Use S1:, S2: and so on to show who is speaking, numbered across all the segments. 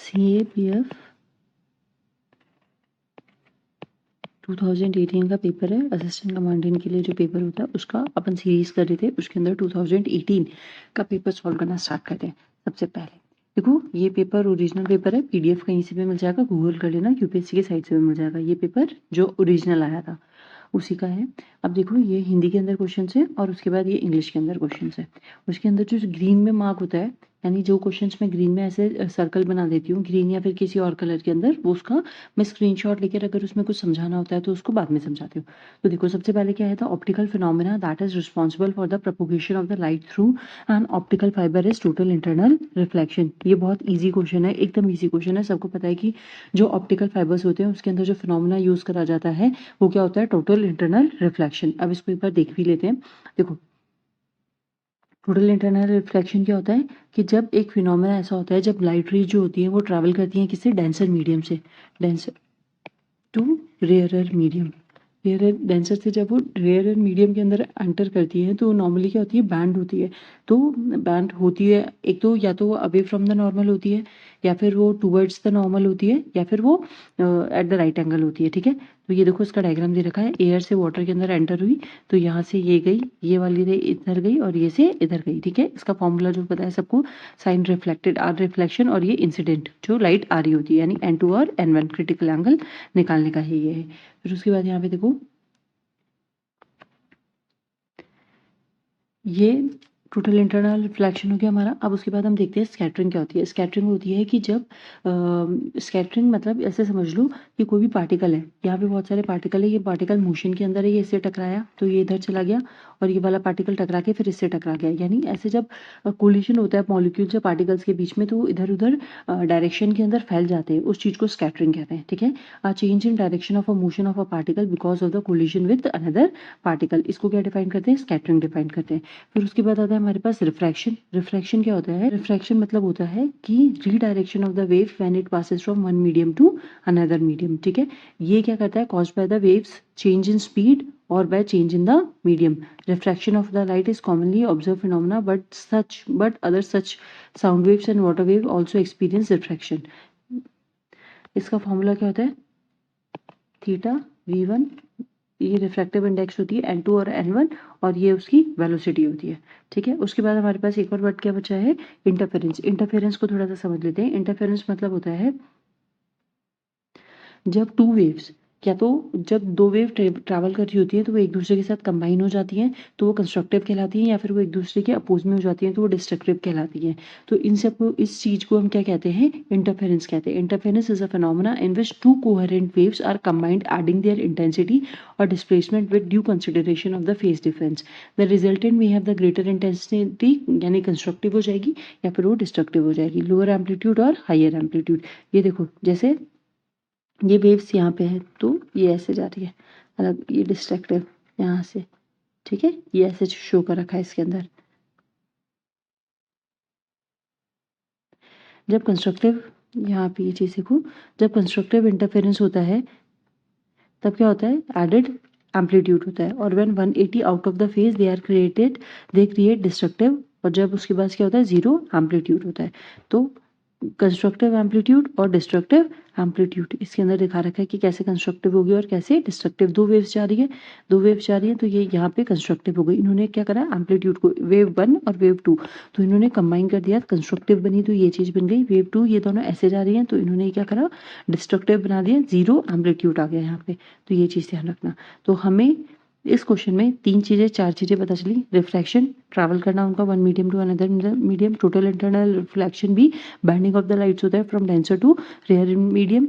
S1: CAPF 2018 का paper है, assistant commandant के लिए जो पेपर होता है उसका अपन सीरीज कर रहे थे, उसके अंदर 2018 का पेपर सॉल्व करना स्टार्ट करते हैं। सबसे पहले देखो, ये पेपर ओरिजिनल पेपर है, PDF कहीं से भी मिल जाएगा, गूगल कर लेना, यूपीएससी के साइट से भी मिल जाएगा। ये पेपर जो ओरिजिनल आया था उसी का है। अब देखो, ये हिंदी के अंदर क्वेश्चन है और उसके बाद ये इंग्लिश के अंदर क्वेश्चन है। उसके अंदर जो ग्रीन में मार्क होता है, यानी जो क्वेश्चंस मैं ग्रीन में ऐसे सर्कल बना देती हूँ ग्रीन या फिर किसी और कलर के अंदर, वो उसका मैं स्क्रीनशॉट लेकर अगर उसमें कुछ समझाना होता है तो उसको बाद में समझाती हूँ। तो देखो, सबसे पहले क्या है, optical phenomena that is responsible for the propagation of the light through an optical fibre is total internal reflection. ये बहुत ईजी क्वेश्चन है, एकदम ईजी क्वेश्चन है। सबको पता है कि जो ऑप्टिकल फाइबर्स होते हैं उसके अंदर जो फिनोमेना यूज करा जाता है वो क्या होता है, टोटल इंटरनल रिफ्लेक्शन। अब इसको एक बार देख भी लेते हैं। देखो, टोटल इंटरनल रिफ्लेक्शन क्या होता है कि जब एक फिनोमेना ऐसा होता है, जब लाइट रेज जो होती है वो ट्रैवल करती है किससे, डेंसर मीडियम से, denser to rarer medium, rarer denser से जब वो रेयरर मीडियम के अंदर एंटर करती है तो नॉर्मली क्या होती है, बैंड होती है। तो बैंड होती है, एक तो या तो वो अवे फ्रॉम द नॉर्मल होती है, या फिर वो टूवर्ड्स द नॉर्मल होती है, या फिर वो एट द राइट एंगल होती है। ठीक है, तो ये देखो, इसका डायग्राम दे रखा है। एयर से वाटर के अंदर एंटर हुई तो यहाँ से ये गई, ये वाली रे इधर गई और ये से इधर गई। ठीक है, इसका फॉर्मूला जो पता है सबको, साइन रिफ्लेक्टेड आर रिफ्लेक्शन और ये इंसिडेंट जो लाइट आ रही होती है, यानी N2 और N1 क्रिटिकल एंगल निकालने का ही ये है। फिर उसके बाद यहाँ पे देखो, ये टोटल इंटरनल रिफ्लेक्शन हो गया हमारा। अब उसके बाद हम देखते हैं स्कैटरिंग क्या होती है। स्कैटरिंग होती है कि जब स्कैटरिंग मतलब ऐसे समझ लो कि कोई भी पार्टिकल है, यहाँ पे बहुत सारे पार्टिकल है, ये पार्टिकल मोशन के अंदर है, ये इससे टकराया तो ये इधर चला गया, और ये वाला पार्टिकल टकरा के फिर इससे टकरा गया। यानी ऐसे जब कोलिशन होता है मॉलिक्यूल्स या पार्टिकल्स के बीच में तो वो इधर उधर डायरेक्शन के अंदर फैल जाते हैं, उस चीज़ को स्कैटरिंग कहते हैं। ठीक है, a change in direction of a motion of a particle because of the collision with another particle, इसको क्या डिफाइन करते हैं, स्कैटरिंग डिफाइन करते हैं। फिर उसके बाद आता है हमारे पास रिफ्रैक्शन। रिफ्रैक्शन क्या होता है, रिफ्रैक्शन मतलब होता है कि redirection of the wave when it passes from one medium to another medium. ठीक है, ये क्या करता है, caused by the waves change in speed और by change in the medium. Refraction of the light is commonly observed phenomena, but other such sound waves and water wave also experience refraction. इसका formula क्या होता है, theta v1, ये refractive index होती है N2 और N1, और ये उसकी वेलोसिटी होती है। ठीक है, उसके बाद हमारे पास एक और वर्ड क्या बचा है, इंटरफेरेंस। इंटरफेरेंस को थोड़ा सा समझ लेते हैं। इंटरफेरेंस मतलब होता है जब टू वेव्स, या तो जब दो वेव ट्रैवल कर रही होती है तो वो एक दूसरे के साथ कंबाइन हो जाती हैं तो वो कंस्ट्रक्टिव कहलाती हैं, या फिर वो एक दूसरे के अपोज में हो जाती हैं तो वो डिस्ट्रक्टिव कहलाती हैं। तो इन सब को, इस चीज़ को हम क्या कहते हैं, इंटरफेरेंस कहते हैं। Interference is a phenomena in which two coherent waves are combined adding their intensity और displacement with due consideration of the phase difference. The resultant we have the greater intensity, यानी कंस्ट्रक्टिव हो जाएगी या फिर वो destructive हो जाएगी, lower amplitude और हायर एम्पलीट्यूड। ये देखो, जैसे ये वेव्स यहाँ पे है तो ये ऐसे जा रही है, अलग ये डिस्ट्रक्टिव यहाँ से। ठीक है, ये ऐसे शो कर रखा है इसके अंदर। जब कंस्ट्रक्टिव, यहाँ पे ये चीज़ देखो, जब कंस्ट्रक्टिव इंटरफेरेंस होता है तब क्या होता है, एडेड एम्पलीट्यूड होता है, और when 180 out of the phase they create destructive, और जब उसके पास क्या होता है, जीरो एम्पलीट्यूड होता है। तो कंस्ट्रक्टिव एम्पलीट्यूड और डिस्ट्रक्टिव एम्पलीट्यूड इसके अंदर दिखा रखा है कि कैसे कंस्ट्रक्टिव होगी और कैसे डिस्ट्रक्टिव। दो वेव्स जा रही है, दो वेव्स जा रही है तो ये यहाँ पे कंस्ट्रक्टिव हो गई। इन्होंने क्या करा, एम्पलीट्यूड को वेव 1 और वेव 2 तो इन्होंने कंबाइन कर दिया, कंस्ट्रक्टिव बनी तो ये चीज़ बन गई। वेव 2 ये दोनों ऐसे जा रही हैं तो इन्होंने क्या करा, डिस्ट्रक्टिव बना दिया, जीरो एम्पलीट्यूड आ गया यहाँ पे। तो ये चीज़ ध्यान रखना। तो हमें इस क्वेश्चन में तीन चीज़ें, चार चीज़ें पता चली। रिफ्रैक्शन, ट्रैवल करना उनका one medium to another medium. Total internal reflection भी बैंडिंग ऑफ द लाइट्स होता है from denser to rare medium.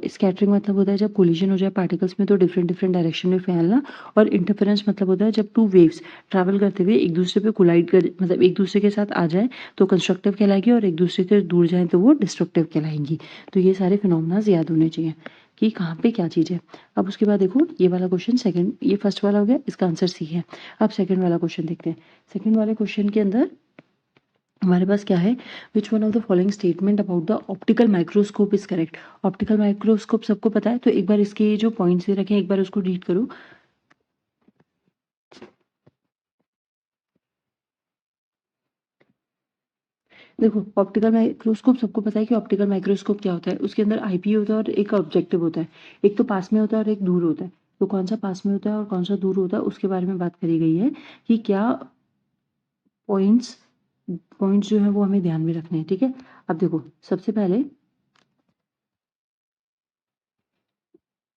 S1: Scattering मतलब होता है जब कोलिजन हो जाए पार्टिकल्स में तो डिफरेंट डिफरेंट डायरेक्शन में फैलना। और इंटरफेरेंस मतलब होता है जब टू वेव्स ट्रैवल करते हुए एक दूसरे पे कोलाइड कर, मतलब एक दूसरे के साथ आ जाए तो कंस्ट्रक्टिव कहलाएगी, और एक दूसरे से दूर जाए तो वो डिस्ट्रक्टिव कहलाएंगी। तो ये सारे फिनोमेनाज याद होने चाहिए कि कहाँ पे क्या चीज़ है। अब उसके बाद देखो, ये वाला क्वेश्चन सेकंड, ये फर्स्ट वाला हो गया, इसका आंसर सी है। अब सेकंड वाला क्वेश्चन देखते हैं। सेकंड वाले क्वेश्चन के अंदर हमारे पास क्या है, which one of the following statement about the optical microscope is correct. Optical microscope सबको पता है, तो एक बार इसके जो पॉइंट्स दे रखे हैं एक बार उसको रीड करो। देखो ऑप्टिकल माइक्रोस्कोप सबको पता है कि ऑप्टिकल माइक्रोस्कोप क्या होता है, उसके अंदर आईपी होता है और एक ऑब्जेक्टिव होता है, एक तो पास में होता है और एक दूर होता है। तो कौन सा पास में होता है और कौन सा दूर होता है उसके बारे में बात करी गई है कि क्या पॉइंट्स पॉइंट्स जो है वो हमें ध्यान में रखने हैं। ठीक है, अब देखो सबसे पहले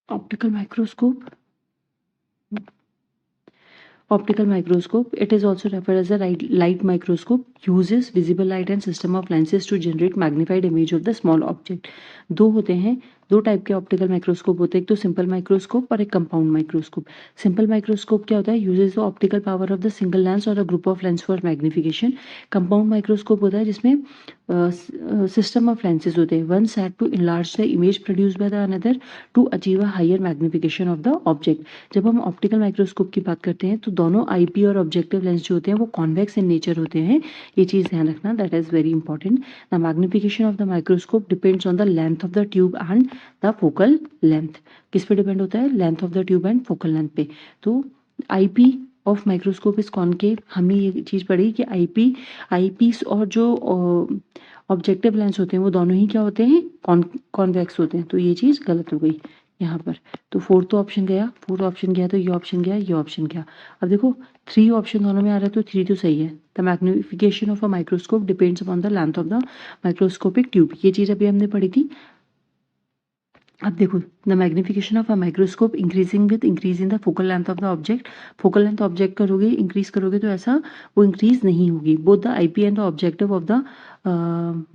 S1: optical microscope, optical microscope, it is also referred as a light microscope, uses visible light and system of lenses to generate magnified image of the small object। दो होते हैं, दो टाइप के ऑप्टिकल माइक्रोस्कोप होते हैं, एक तो सिंपल माइक्रोस्कोप और एक कंपाउंड माइक्रोस्कोप। सिंपल माइक्रोस्कोप क्या होता है, uses the optical power of the single lens और a group of lens for magnification. Compound microscope होता है जिसमें सिस्टम ऑफ लेंसेज होते हैं, one set to enlarge the image produce by the another to achieve a higher magnification of the object. जब हम optical microscope की बात करते हैं तो दोनों आईपी और ऑब्जेक्टिव लेंस जो होते हैं वो कॉन्वेक्स इन नेचर होते हैं, ये चीज़ ध्यान रखना, that is very important. The magnification of the microscope depends on the length of the tube and the focal length. किस पे डिपेंड होता है, length of the tube and focal length पे। तो IP of microscope is concave, हमने ये चीज़ पढ़ी कि आईपीस और जो ऑब्जेक्टिव लेंस होते हैं वो दोनों ही क्या होते हैं, कॉन्वेक्स होते हैं। तो ये चीज़ गलत हो गई यहाँ पर। तो फोर्थ ऑप्शन गया, तो ये ऑप्शन गया, ये ऑप्शन गया। अब देखो 3 ऑप्शन दोनों में आ रहा है तो 3 तो सही है। The magnification of a microscope depends upon the length of the microscopic tube, ये चीज़ अभी हमने पढ़ी थी। अब देखो the magnification of a microscope increasing with increase in the focal length of the object. Focal length object करोगे, increase करोगे तो ऐसा वो इंक्रीज नहीं होगी। Both the eyepiece and the objective of the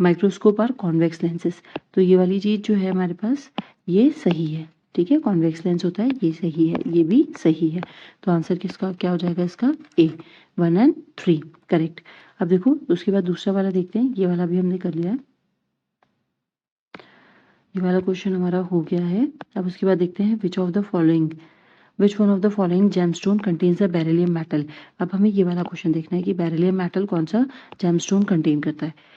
S1: microscope are convex lenses. तो ये वाली चीज़ जो है हमारे पास ये सही है। ठीक है, कॉन्वेक्स लेंस होता है, ये सही है, ये भी सही है। तो आंसर किसका क्या हो जाएगा, इसका ए, 1 एंड 3 करेक्ट। अब देखो उसके बाद दूसरा वाला देखते हैं, ये वाला भी हमने कर लिया है, ये वाला क्वेश्चन हमारा हो गया है। अब उसके बाद देखते हैं विच one of the following gemstone contains a beryllium metal. अब हमें ये वाला क्वेश्चन देखना है कि बेरिलियम मेटल कौन सा जेमस्टोन कंटेन करता है।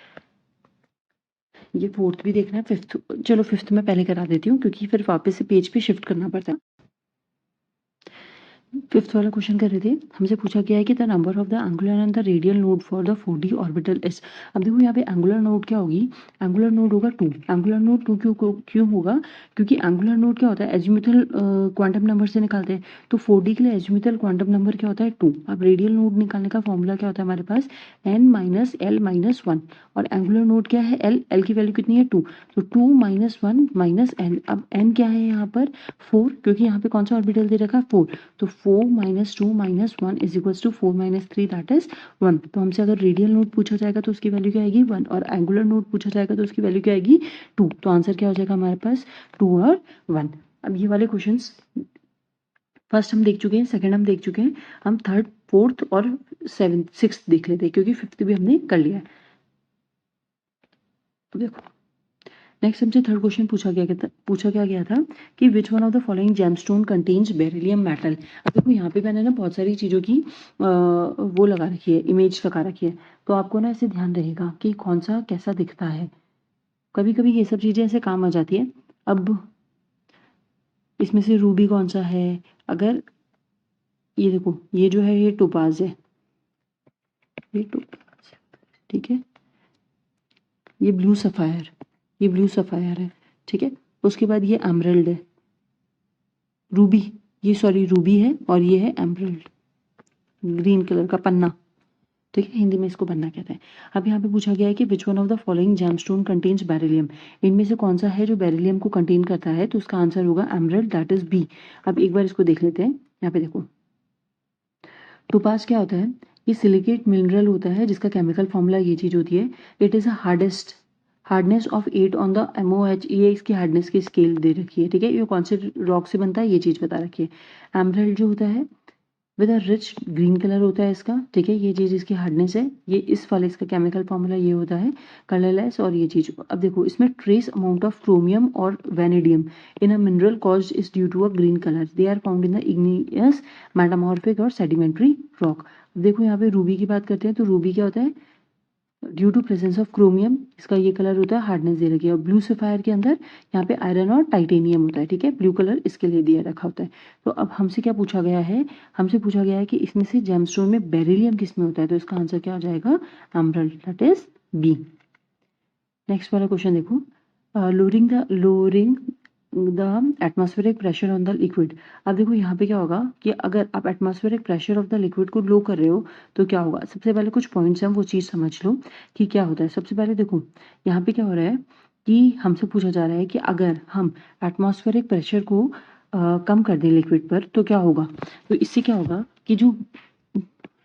S1: ये फोर्थ भी देखना है, फिफ्थ, चलो फिफ्थ में पहले करा देती हूँ क्योंकि फिर वापस से पेज पे शिफ्ट करना पड़ता है। फिफ्थ वाला क्वेश्चन कर रहे थे, हमसे पूछा गया है कि the number of the angular and the radial node for the 4D orbital is. अब देखो यहाँ पे एंगुलर नोड क्या होगी, एंगुलर नोड होगा 2। एंगुलर नोड 2 क्यों होगा, क्योंकि एंगुलर नोड क्या होता है, एजिमुथल क्वांटम नंबर से निकालते हैं। तो 4D के लिए एजिमुथल क्वांटम नंबर क्या होता है 2। अब रेडियल नोड निकालने का फॉर्मूला क्या होता है हमारे पास, n माइनस एल माइनस 1, और एंगुलर नोड क्या है एल की वैल्यू कितनी है 2, तो 2 माइनस 1 माइनस एन। अब n क्या है यहाँ पर 4, क्योंकि यहाँ पे कौन सा ऑर्बिटल दे रखा है 4, तो 4 minus 2 minus 1 is equals to 4 minus 3 that is 1। तो हमसे अगर रेडियल नोड पूछा जाएगा तो उसकी वैल्यू क्या आएगी 1, और एंगुलर नोड पूछा जाएगा तो उसकी वैल्यू क्या आएगी 2। तो आंसर क्या हो जाएगा हमारे पास 2 और 1। अब ये वाले क्वेश्चंस फर्स्ट हम देख चुके हैं, सेकंड हम देख चुके हैं, हम थर्ड फोर्थ और सेवंथ सिक्स्थ देख लेते हैं क्योंकि फिफ्थ भी हमने कर लिया है। तो देखो नेक्स्ट हमसे थर्ड क्वेश्चन पूछा क्या गया था कि विच one of the following gemstone contains beryllium metal. अब देखो यहाँ पे मैंने ना बहुत सारी चीज़ों की वो लगा रखी है, इमेज लगा रखी है, तो आपको ना ऐसे ध्यान रहेगा कि कौन सा कैसा दिखता है। कभी कभी ये सब चीज़ें ऐसे काम आ जाती है। अब इसमें से रूबी कौन सा है, अगर ये देखो ये जो है ये टोपाज है, ये टोपाज, ठीक है, ये ब्लू सफायर है, ठीक है। उसके बाद ये एमरल्ड है, रूबी है, और ये है एमरल्ड, ग्रीन कलर का पन्ना, ठीक है, हिंदी में इसको पन्ना कहते हैं। अब यहाँ पे पूछा गया है कि विच one of the following gemstone contains beryllium, इनमें से कौन सा है जो बेरिलियम को कंटेन करता है, तो उसका आंसर होगा एमरल्ड, दैट इज बी। अब एक बार इसको देख लेते हैं, यहाँ पे देखो टोपाज क्या होता है, ये सिलिकेट मिनरल होता है जिसका केमिकल फॉर्मूला ये चीज़ होती है, it is a hardness of 8 on the MOH, ये इसकी हार्डनेस की स्केल दे रखी है, ठीक है। ये कौन से रॉक से बनता है ये चीज़ बता रखी है। एमरल्ड जो होता है with a rich green colour होता है इसका, ठीक है, ये चीज़ इसकी हार्डनेस है, ये इस वाले इसका केमिकल फॉर्मूला ये होता है कलरलेस, और ये चीज़ अब देखो इसमें ट्रेस अमाउंट ऑफ क्रोमियम और vanadium in a mineral caused is due to a green colour, they are found in the igneous metamorphic और सेडिमेंट्री रॉक। देखो यहाँ पे रूबी की बात करते हैं, तो रूबी क्या होता है, due to presence of chromium, इसका ये कलर होता है, हार्डनेस दे रखी है, और ब्लू सफायर के अंदर यहाँ पे आयरन और टाइटेनियम होता है, ठीक है, ब्लू कलर इसके लिए दिया रखा होता है। तो अब हमसे क्या पूछा गया है, हमसे पूछा गया है कि इसमें से जेमस्टोन में बेरिलियम किस में होता है, तो इसका आंसर क्या हो जाएगा emerald, that is B. Next वाला क्वेश्चन देखो, lowering the atmospheric pressure on the liquid. अब देखो यहाँ पे क्या होगा कि अगर आप atmospheric pressure of the liquid को लो कर रहे हो तो क्या होगा। सबसे पहले कुछ पॉइंट्स हैं वो चीज़ समझ लो कि क्या होता है। सबसे पहले देखो यहाँ पे क्या हो रहा है कि हमसे पूछा जा रहा है कि अगर हम एटमॉस्फेरिक प्रेशर को कम कर दें लिक्विड पर तो क्या होगा। तो इससे क्या होगा कि जो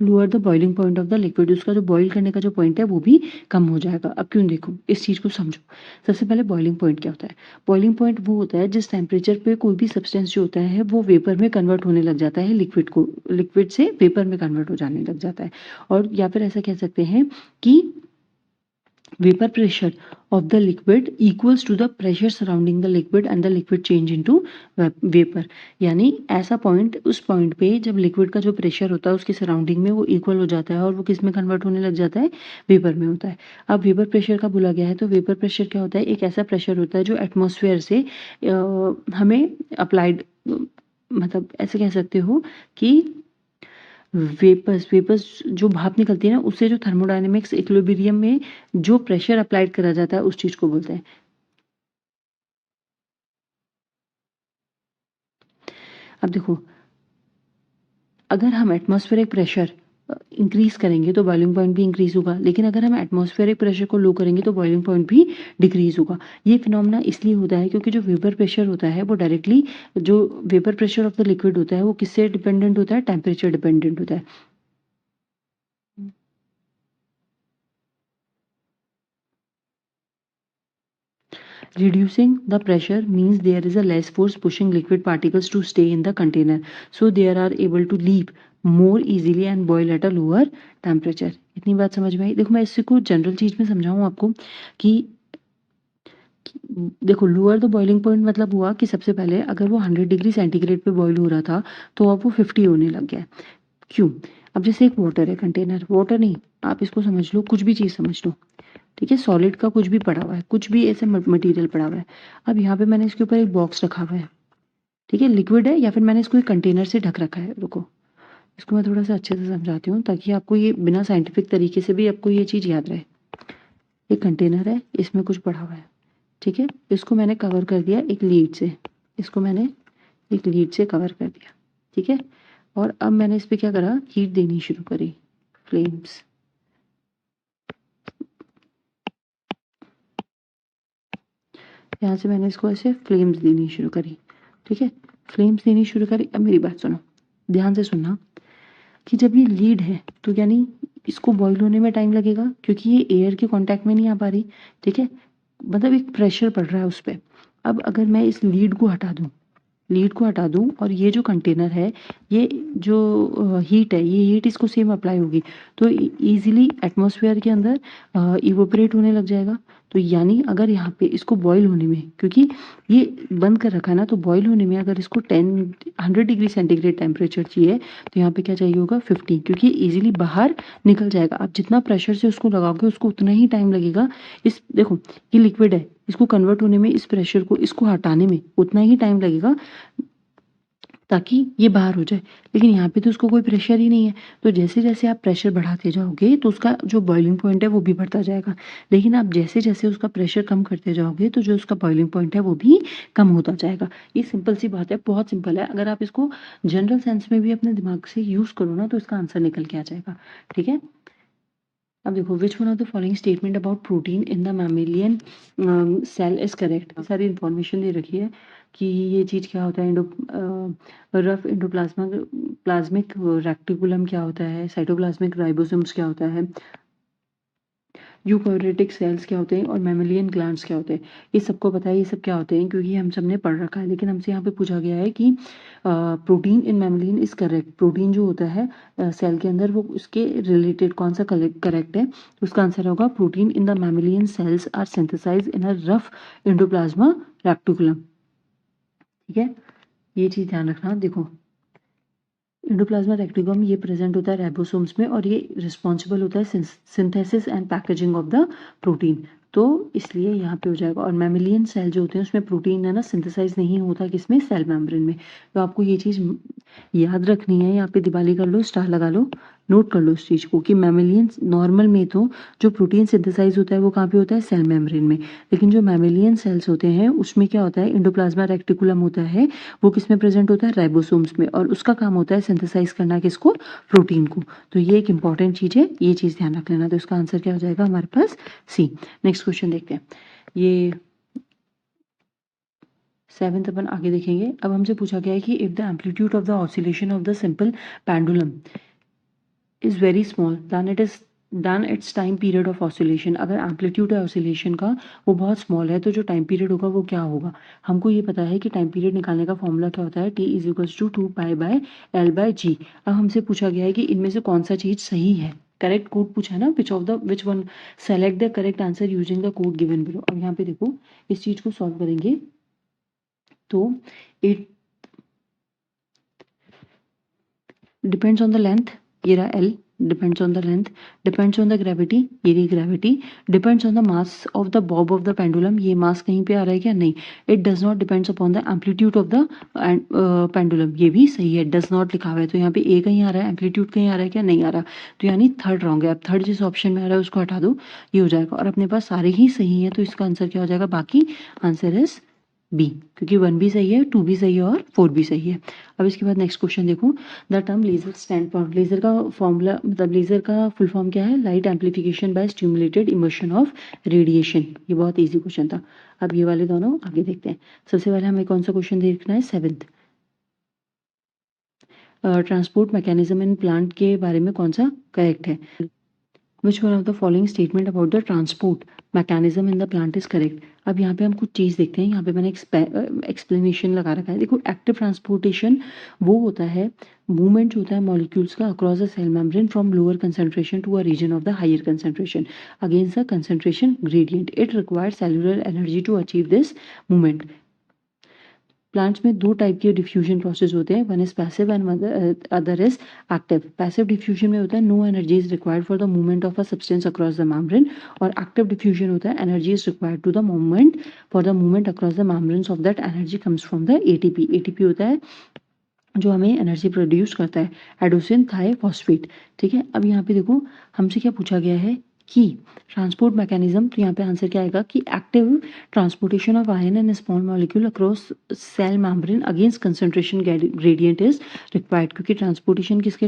S1: lower the boiling point of the liquid, उसका जो बॉईल करने का जो पॉइंट है वो भी कम हो जाएगा। अब क्यों, देखो इस चीज़ को समझो। सबसे पहले बॉइलिंग पॉइंट क्या होता है। बॉइलिंग पॉइंट वो होता है जिस टेम्परेचर पे कोई भी सब्सटेंस जो होता है वो वेपर में कन्वर्ट होने लग जाता है, लिक्विड से वेपर में कन्वर्ट हो जाने लग जाता है। और या फिर ऐसा कह सकते हैं कि vapor pressure of the liquid equals to the pressure surrounding the liquid and the liquid change into vapor। यानी ऐसा पॉइंट, उस पॉइंट पे जब लिक्विड का जो प्रेशर होता है उसके सराउंडिंग में वो इक्वल हो जाता है और वो किस में कन्वर्ट होने लग जाता है, वेपर में होता है। अब वेपर प्रेशर का बोला गया है तो वेपर प्रेशर क्या होता है, एक ऐसा प्रेशर होता है जो एटमॉस्फेयर से हमें अप्लाइड, मतलब ऐसे कह सकते हो कि वेपर्स जो भाप निकलती है ना, उससे जो थर्मोडायनेमिक्स इक्विलिब्रियम में जो प्रेशर अप्लाइड करा जाता है उस चीज को बोलते हैं। अब देखो अगर हम एटमॉस्फेरिक प्रेशर इंक्रीज करेंगे तो बॉइलिंग पॉइंट भी इंक्रीज होगा, लेकिन अगर हम एटमॉस्फेरिक प्रेशर को लो करेंगे तो बॉइलिंग पॉइंट भी डिक्रीज होगा। ये फिनोमेना इसलिए होता है क्योंकि जो वेपर प्रेशर होता है वो डायरेक्टली, जो vapour pressure of the liquid होता है वो किससे डिपेंडेंट होता है, टेम्परेचर डिपेंडेंट होता है। Reducing the pressure means there is a less force pushing liquid particles to stay in the container, so they are able to leap more easily and boil at a lower temperature। इतनी बात समझ में आई। देखो मैं इससे को general चीज में समझाऊं आपको कि देखो लोअर द बॉइलिंग पॉइंट मतलब हुआ कि सबसे पहले अगर वो 100 डिग्री सेंटीग्रेड पे बॉईल हो रहा था तो अब वो 50 होने लग गया है। क्यों। अब जैसे एक वाटर है, कंटेनर, वाटर नहीं, आप इसको समझ लो, कुछ भी चीज समझ लो, ठीक है, सॉलिड का कुछ भी पड़ा हुआ है, कुछ भी ऐसे मटेरियल पड़ा हुआ है। अब यहाँ पे मैंने इसके ऊपर एक बॉक्स रखा हुआ है, ठीक है, लिक्विड है, या फिर मैंने इसको एक कंटेनर से ढक रखा है। रुको इसको मैं थोड़ा सा अच्छे से समझाती हूँ ताकि आपको ये बिना साइंटिफिक तरीके से भी आपको ये चीज़ याद रहे। एक कंटेनर है, इसमें कुछ पड़ा हुआ है, ठीक है, इसको मैंने कवर कर दिया एक लीड से, इसको मैंने एक लीड से कवर कर दिया, ठीक है। और अब मैंने इस पर क्या करा, हीट देनी शुरू करी, फ्लेम्स। यहाँ से मैंने इसको ऐसे फ्लेम्स देनी शुरू करी, ठीक है, फ्लेम्स देनी शुरू करी। अब मेरी बात सुनो, ध्यान से सुनना कि जब ये लीड है तो यानी इसको बॉईल होने में टाइम लगेगा क्योंकि ये एयर के कांटेक्ट में नहीं आ पा रही, ठीक है, मतलब एक प्रेशर पड़ रहा है उस पर। अब अगर मैं इस लीड को हटा दूं, लीड को हटा दूं और ये जो कंटेनर है, ये जो हीट है, ये हीट इसको सेम अप्लाई होगी तो इजीली एटमॉस्फेयर के अंदर इवोपरेट होने लग जाएगा। तो यानी अगर यहाँ पे इसको बॉईल होने में, क्योंकि ये बंद कर रखा है ना, तो बॉईल होने में अगर इसको 100 डिग्री सेंटीग्रेड टेम्परेचर चाहिए तो यहाँ पे क्या चाहिए होगा, 50, क्योंकि इजीली बाहर निकल जाएगा। आप जितना प्रेशर से उसको लगाओगे उसको उतना ही टाइम लगेगा। इस देखो ये लिक्विड है, इसको कन्वर्ट होने में, इस प्रेशर को इसको हटाने में उतना ही टाइम लगेगा ताकि ये बाहर हो जाए। लेकिन यहाँ पे तो उसको कोई प्रेशर ही नहीं है, तो जैसे जैसे आप प्रेशर बढ़ाते जाओगे तो उसका जो बॉइलिंग पॉइंट है वो भी बढ़ता जाएगा। लेकिन आप जैसे जैसे उसका प्रेशर कम करते जाओगे तो जो उसका बॉइलिंग पॉइंट है वो भी कम होता जाएगा। ये सिंपल सी बात है, बहुत सिंपल है। अगर आप इसको जनरल सेंस में भी अपने दिमाग से यूज करो ना तो इसका आंसर निकल के आ जाएगा, ठीक है। अब देखो, which one of the following statement about protein in the mammalian cell is correct. सारी इंफॉर्मेशन दे रखी है कि ये चीज़ क्या होता है, रफ प्लाज्मिक रेक्टिकुलम क्या होता है, साइटोप्लाज्मिक राइबोसोम्स क्या होता है, यूकैरियोटिक सेल्स क्या होते हैं और मैमेलियन ग्लैंड्स क्या होते हैं। ये सबको पता है ये सब क्या होते हैं क्योंकि हम सब ने पढ़ रखा है। लेकिन हमसे यहाँ पे पूछा गया है कि protein in mammalian is correct. Protein जो होता है सेल के अंदर वो उसके रिलेटेड कौन सा करेक्ट है, उसका आंसर होगा protein in the mammalian cells are synthesize in a rough endoplasmic reticulum, ठीक है। ये चीज़ ध्यान रखना। देखो एंडोप्लाज्मा रेक्टिकुलम ये प्रेजेंट होता है राइबोसोम्स में और ये रिस्पॉन्सिबल होता है synthesis and packaging of the protein, तो इसलिए यहाँ पे हो जाएगा। और मैमिलियन सेल जो होते हैं उसमें प्रोटीन है ना सिंथेसाइज नहीं होता, किसमें, सेल मेम्ब्रेन में। तो आपको ये चीज़ याद रखनी है। यहाँ पे दिवाली कर लो, स्टार लगा लो, नोट कर लो इस चीज़ को कि मैमेलियंस नॉर्मल में तो जो प्रोटीन सिंथेसाइज होता है वो कहाँ पे होता है, सेल मेम्ब्रेन में, लेकिन जो मैमेलियन सेल्स होते हैं उसमें क्या होता है, एंडोप्लाज्मा रेक्टिकुलम होता है, वो किस में प्रेजेंट होता है, राइबोसोम्स में, और उसका काम होता है सिंथेसाइज करना किसको, प्रोटीन को। तो ये एक इंपॉर्टेंट चीज़ है, ये चीज़ ध्यान रख लेना। तो इसका आंसर क्या हो जाएगा हमारे पास, सी। नेक्स्ट क्वेश्चन देखते हैं, ये 7th अपन आगे देखेंगे। अब हमसे पूछा गया है कि if the amplitude of the oscillation of the simple pendulum is very small then its time period of oscillation. अगर एम्पलीट्यूड है ऑसिलेशन का वो बहुत स्मॉल है तो जो टाइम पीरियड होगा वो क्या होगा। हमको ये पता है कि टाइम पीरियड निकालने का फॉर्मूला क्या होता है, t इज टू 2π/L/g। अब हमसे पूछा गया है कि इनमें से कौन सा चीज़ सही है, करेक्ट कोड पूछा है ना, which one select the correct answer using the code given below. अब यहाँ पे देखो इस चीज़ को सॉल्व करेंगे तो it depends on the length, ये रहा L, depends on the length, depends on the gravity, ये रही gravity, depends on the mass of the Bob of the pendulum, ये मास कहीं पे आ रहा है क्या, नहीं। It does not depends upon the amplitude of the pendulum, ये भी सही है, डज नॉट लिखा हुआ है, तो यहाँ पे ए कहीं आ रहा है, एम्पलीट्यूड कहीं आ रहा है क्या, नहीं आ रहा, तो यानी थर्ड रॉन्ग है। अब थर्ड जिस ऑप्शन में आ रहा है उसको हटा दो, ये हो जाएगा, और अपने पास सारे ही सही है, तो इसका आंसर क्या हो जाएगा, बाकी आंसर इज बी, क्योंकि 1 भी सही है, 2 भी सही है और 4 भी सही है। अब इसके बाद नेक्स्ट क्वेश्चन देखो, the term laser stand for, laser का फॉर्मूला मतलब लेजर का फुल फॉर्म क्या है, light amplification by stimulated emission of radiation. ये बहुत इजी क्वेश्चन था। अब ये वाले दोनों आगे देखते हैं। सबसे पहले हमें कौन सा क्वेश्चन देखना है, 7th, transport mechanism in plant के बारे में कौन सा करेक्ट है। Which one of the following statement about the transport mechanism in the plant is correct। अब यहाँ पे हम कुछ चीज़ देखते हैं, यहाँ पे मैंने एक्सप्लेनेशन लगा रखा है। देखो एक्टिव ट्रांसपोर्टेशन वो होता है मूवमेंट जो होता है मॉलिक्यूल्स का across the cell membrane from lower concentration to a region of the higher concentration against the concentration gradient. It requires cellular energy to achieve this movement. Plants में दो type के डिफ्यूजन प्रोसेस होते हैं, one is passive and other is active. Passive diffusion में होता है no energy is required for the movement of a substance across the membrane, और active diffusion होता है energy is required to the movement for the movement across the membranes of that energy comes from the ATP. ATP होता है जो हमें energy produce करता है, adenosine थाइफॉस्फेट। ठीक है, अब यहाँ पे देखो हमसे क्या पूछा गया है कि ट्रांसपोर्ट मैकेनिज्म, तो यहाँ पे आंसर क्या आएगा कि active transportation of ion and small molecule across cell membrane against concentration gradient is required. क्योंकि ट्रांसपोर्टेशन किस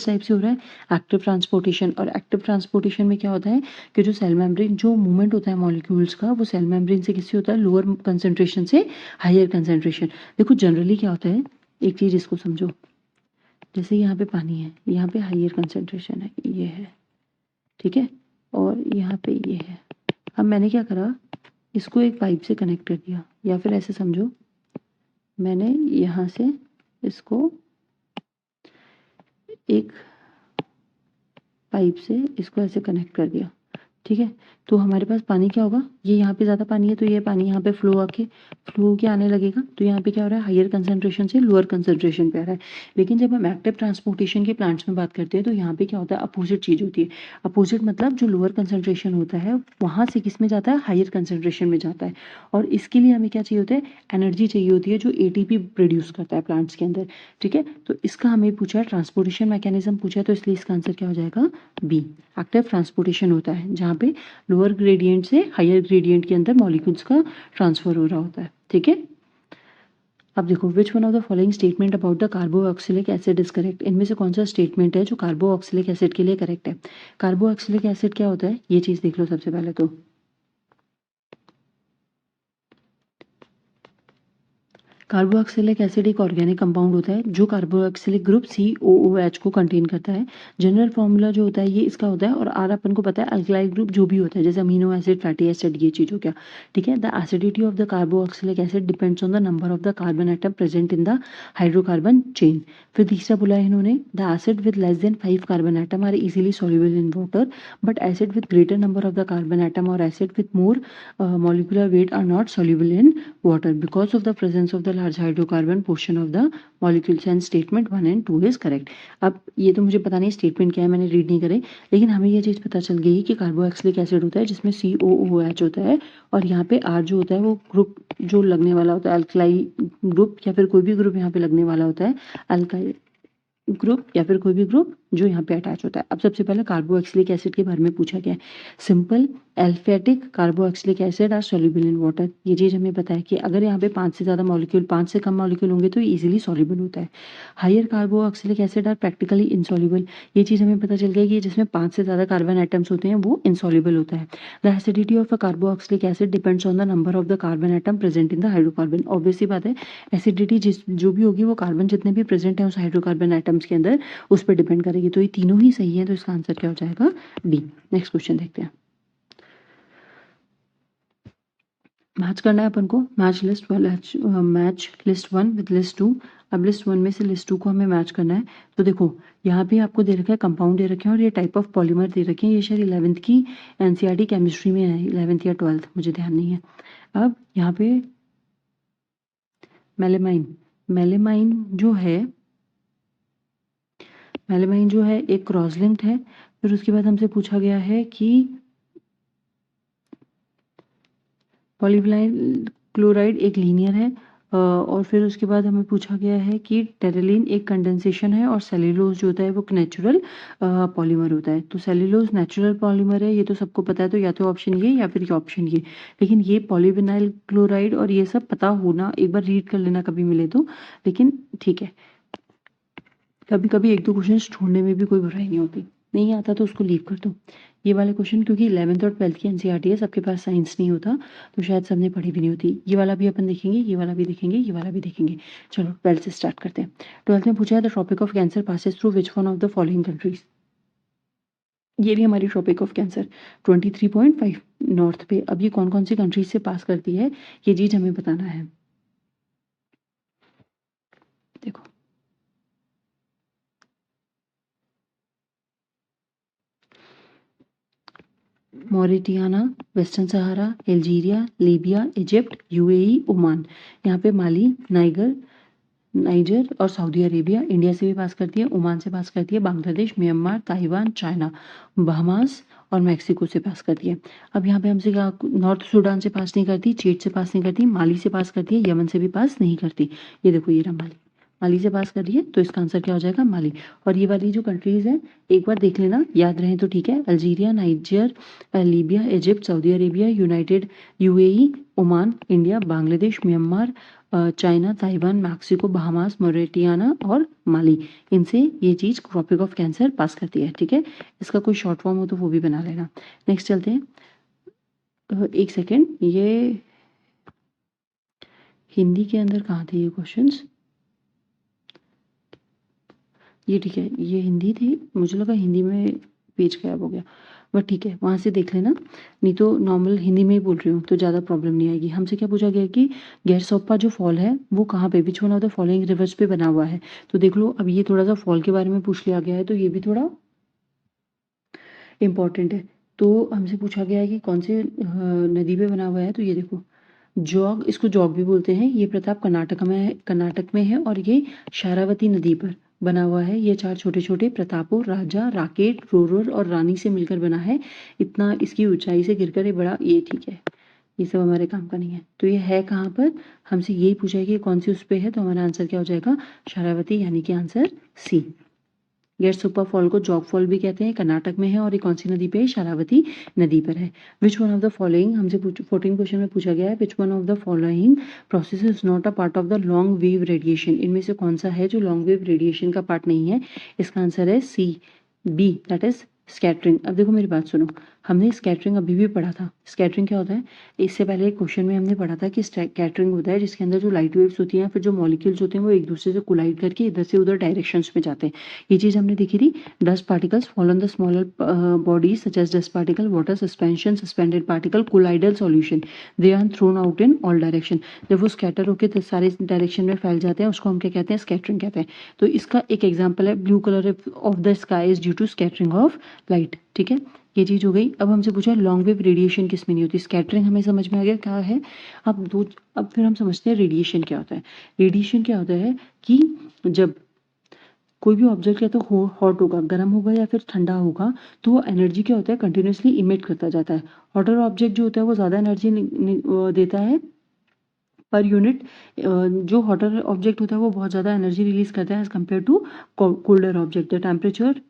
S1: टाइप से हो रहा है, एक्टिव ट्रांसपोर्टेशन। और एक्टिव ट्रांसपोर्टेशन में क्या होता है कि जो सेल मेम्ब्रेन जो मूवमेंट होता है मॉलिक्यूल्स का वो सेल मेम्ब्रेन से किससे होता है, लोअर कंसंट्रेशन से हायर कंसंट्रेशन। देखो जनरली क्या होता है, एक चीज़ इसको समझो, जैसे यहाँ पे पानी है, यहाँ पे हायर कंसंट्रेशन है, ये है, ठीक है, और यहाँ पे ये है। अब मैंने क्या करा, इसको एक पाइप से कनेक्ट कर दिया, या फिर ऐसे समझो मैंने यहाँ से इसको एक पाइप से इसको ऐसे कनेक्ट कर दिया, ठीक है, तो हमारे पास पानी क्या होगा, ये यहाँ पे ज़्यादा पानी है तो ये पानी यहाँ पे फ्लो के आने लगेगा, तो यहाँ पे क्या हो रहा है, हायर कंसंट्रेशन से लोअर कंसंट्रेशन पे आ रहा है। लेकिन जब हम एक्टिव ट्रांसपोर्टेशन के प्लांट्स में बात करते हैं तो यहाँ पे क्या होता है, अपोजिट चीज़ होती है। अपोजिट मतलब जो लोअर कंसंट्रेशन होता है वहाँ से किस में जाता है, हायर कंसंट्रेशन में जाता है, और इसके लिए हमें क्या चाहिए होता है, एनर्जी चाहिए होती है जो एटीपी प्रोड्यूस करता है प्लांट्स के अंदर। ठीक है, तो इसका हमें पूछा है, ट्रांसपोर्टेशन मैकेनिज्म पूछा है, तो इसलिए इसका आंसर क्या हो जाएगा, बी। एक्टिव ट्रांसपोर्टेशन होता है जहाँ पे लोअर ग्रेडियंट से हायर ग्रेडियंट के अंदर मॉलिक्यूल्स का ट्रांसफर हो रहा होता है। ठीक है, अब देखो which one of the following statement about the carboxylic acid is correct. इनमें से कौन सा स्टेटमेंट है जो कार्बोऑक्सिलिक एसिड के लिए करेक्ट है। कार्बोऑक्सिलिक एसिड क्या होता है, ये चीज देख लो सबसे पहले। तो कार्बोऑक्सिलिक एसिड एक ऑर्गेनिक कंपाउंड होता है जो कार्बोऑक्सिलिक ग्रुप COOH को कंटेन करता है। जनरल फॉर्मूला जो होता है ये इसका होता है, और आर अपन को पता है अल्कलाइल ग्रुप जो भी होता है, जैसे अमीनो एसिड, फैटी एसिड, ये चीज हो गया। ठीक है, the acidity of the carboxylic acid depends on the number of the carbon atom present in the hydrocarbon chain. फिर तीसरा बोला है इन्होंने, the acid with less than 5 carbon atom are easily soluble in water, but acid with greater number of the carbon atom और acid with more molecular weight are not soluble in water because of the presence of the large hydrocarbon portion of the molecules, and statement 1 and 2 is correct। अब ये तो मुझे पता नहीं statement क्या है, मैंने रीड नहीं करे, लेकिन हमें ये चीज़ पता चल गई कि कार्बोक्सिलिक एसिड होता है जिसमें COOH होता है, और यहाँ पे R जो होता है वो ग्रुप जो लगने वाला होता है, अल्कलाई ग्रुप या फिर कोई भी ग्रुप यहाँ पे लगने वाला होता है, अल्काइल ग्रुप या फिर कोई भी ग्रुप जो यहाँ पे अटैच होता है। अब सबसे पहले कार्बोक्सिलिक एसिड के बारे में पूछा गया है। Simple aliphatic carboxylic acid are soluble in water. ये चीज़ हमें पता है कि अगर यहाँ पे 5 से ज़्यादा मॉलिक्यूल, 5 से कम मॉलिक्यूल होंगे तो इजीली सॉल्युबल होता है। Higher carboxylic acid are practically insoluble. ये चीज़ हमें पता चल गया कि जिसमें 5 से ज़्यादा कार्बन एटम्स होते हैं वो इनसॉल्युबल होता है। The acidity of a carboxylic acid depends on the number of the carbon atom present in the hydrocarbon. Obviously बात है, एसिडिटी जो भी होगी वो कार्बन जितने भी प्रेजेंट है उस हाइड्रोकार्बन एटम्स के अंदर उस पर डिपेंड करेगी। तो ये तीनों ही सही है, तो इसका आंसर क्या हो जाएगा? डी। नेक्स्ट क्वेश्चन देखते हैं। मैच करना है अपन को, match list one with list two. अब लिस्ट वन में से लिस्ट टू को हमें मैच करना है। तो देखो यहाँ पे आपको दे रखा है कंपाउंड दे रखे हैं और ये टाइप ऑफ पॉलीमर दे रखे हैं। ये शायद 11th की एनसीईआरटी केमिस्ट्री में है, 11th या 12th, मुझे ध्यान नहीं है। अब यहाँ पे मेलेमाइन जो है एक क्रॉस लिंक्ड है। फिर उसके बाद हमसे पूछा गया है कि पॉलीविनाइल क्लोराइड एक लीनियर है, और फिर उसके बाद हमें पूछा गया है कि टेरेलिन एक कंडेंसेशन है और सेल्यूलोज जो होता है वो नेचुरल पॉलीमर होता है। तो सेल्यूलोज नेचुरल पॉलीमर है, ये तो सबको पता है, तो या तो ऑप्शन ये या फिर ऑप्शन ये। लेकिन ये पॉलीविनाइल क्लोराइड और ये सब पता होना, एक बार रीड कर लेना कभी मिले तो। लेकिन ठीक है, कभी कभी एक दो क्वेश्चन ढूंढने में भी कोई बुराई नहीं होती। नहीं आता तो उसको लीव कर दो। ये वाले क्वेश्चन क्योंकि 11th और 12th की एनसीईआरटी है, सबके पास साइंस नहीं होता तो शायद सबने पढ़ी भी नहीं होती। ये वाला भी अपन देखेंगे, ये वाला भी देखेंगे, ये वाला भी देखेंगे। चलो 12th से स्टार्ट करते हैं। 12th में पूछा है the Tropic of Cancer passes through which one of the following countries. ये रही हमारी ट्रॉपिक ऑफ कैंसर 23.5 नॉर्थ पे। अब ये कौन कौन सी कंट्रीज से पास करती है ये चीज हमें बताना है। देखो Mauritania, western Sahara, Algeria, Libya, Egypt, UAE, Oman. यहाँ पे माली, नाइजर और सऊदी अरेबिया इंडिया से भी पास करती है, ओमान से पास करती है, Bangladesh, Myanmar, Taiwan, China, Bahamas और मैक्सिको से पास करती है। अब यहाँ पे हमसे क्या, नॉर्थ सूडान से पास नहीं करती, चेड से पास नहीं करती, माली से पास करती है, यमन से भी पास नहीं करती। ये देखो ये रहा माली से पास कर रही है, तो इसका आंसर क्या हो जाएगा? माली। और ये वाली जो कंट्रीज है एक बार देख लेना, याद रहे तो ठीक है। Algeria, Niger, Libya, Egypt, Saudi Arabia, UAE, Oman, India, Bangladesh, Myanmar, China, Taiwan, Mexico, Bahamas, Mauritania और माली। इनसे ये चीज ट्रॉपिक ऑफ कैंसर पास करती है। ठीक है, इसका कोई शॉर्ट फॉर्म हो तो वो भी बना लेना। नेक्स्ट चलते हैं। एक सेकेंड, ये हिंदी के अंदर कहाँ थे ये क्वेश्चंस? ये ठीक है, ये हिंदी थी, मुझे लगा हिंदी में पेज गायब हो गया, बट ठीक है वहाँ से देख लेना। नहीं तो नॉर्मल हिंदी में ही बोल रही हूँ तो ज़्यादा प्रॉब्लम नहीं आएगी। हमसे क्या पूछा गया कि गैरसोप्पा जो फॉल है वो कहाँ पे, विच one of the following rivers पे बना हुआ है। तो देख लो, अब ये थोड़ा सा फॉल के बारे में पूछ लिया गया है तो ये भी थोड़ा इंपॉर्टेंट है। तो हमसे पूछा गया है कि कौन से नदी पे बना हुआ है। तो ये देखो जॉग, इसको जॉग भी बोलते हैं। ये प्रताप कर्नाटक में है और ये शारावती नदी पर बना हुआ है। ये 4 छोटे छोटे प्रतापों, राजा, राकेट, रोरर और रानी से मिलकर बना है। इतना इसकी ऊंचाई से गिरकर ये बड़ा, ये ठीक है, ये सब हमारे काम का नहीं है। तो ये है कहाँ पर, हमसे यही पूछा है कि कौन सी उस पे है, तो हमारा आंसर क्या हो जाएगा? शारावती, यानी कि आंसर सी। गैरसोप्पा फॉल को जॉग फॉल भी कहते हैं, कर्नाटक में है और ये कौन सी नदी पे है? शारावती नदी पर है। Which one of the following, हमसे 14 क्वेश्चन में पूछा गया है, which one of the following process is not a part of the long wave radiation. इनमें से कौन सा है जो लॉन्ग वेव रेडिएशन का पार्ट नहीं है? इसका आंसर है सी, बी, दैट इज स्कैटरिंग। अब देखो मेरी बात सुनो, हमने स्कैटरिंग अभी भी पढ़ा था। स्कैटरिंग क्या होता है? इससे पहले एक क्वेश्चन में हमने पढ़ा था कि स्कैटरिंग होता है जिसके अंदर जो लाइट वेव्स होती हैं, फिर जो मॉलिक्यूल्स होते हैं वो एक दूसरे से कोलाइड करके इधर से उधर डायरेक्शंस में जाते हैं। ये चीज़ हमने देखी थी। Dust particles fall on the smaller bodies such as dust particle, water suspension, suspended particle, colloidal solution, they are thrown out in all direction. जब वो स्कैटर होकर सारे डायरेक्शन में फैल जाते हैं उसको हम क्या कहते हैं? स्कैटरिंग कहते हैं। तो इसका एक एग्जाम्पल है, blue colour of the sky is due to scattering of light. ठीक है, ये चीज हो गई। अब हमसे पूछा लॉन्ग वेव रेडिएशन किस में नहीं होती? स्कैटरिंग हमें समझ में आ गया क्या है। अब फिर हम समझते हैं रेडिएशन क्या होता है। रेडिएशन क्या होता है कि जब कोई भी ऑब्जेक्ट या तो हॉट होगा, गर्म होगा या फिर ठंडा होगा, तो वो एनर्जी क्या होता है? कंटिन्यूसली इमिट करता जाता है। हॉटर ऑब्जेक्ट जो होता है वो ज़्यादा एनर्जी देता है पर यूनिट। जो हॉटर ऑब्जेक्ट होता है वो बहुत ज़्यादा एनर्जी रिलीज करता है as compare to colder object. The temperature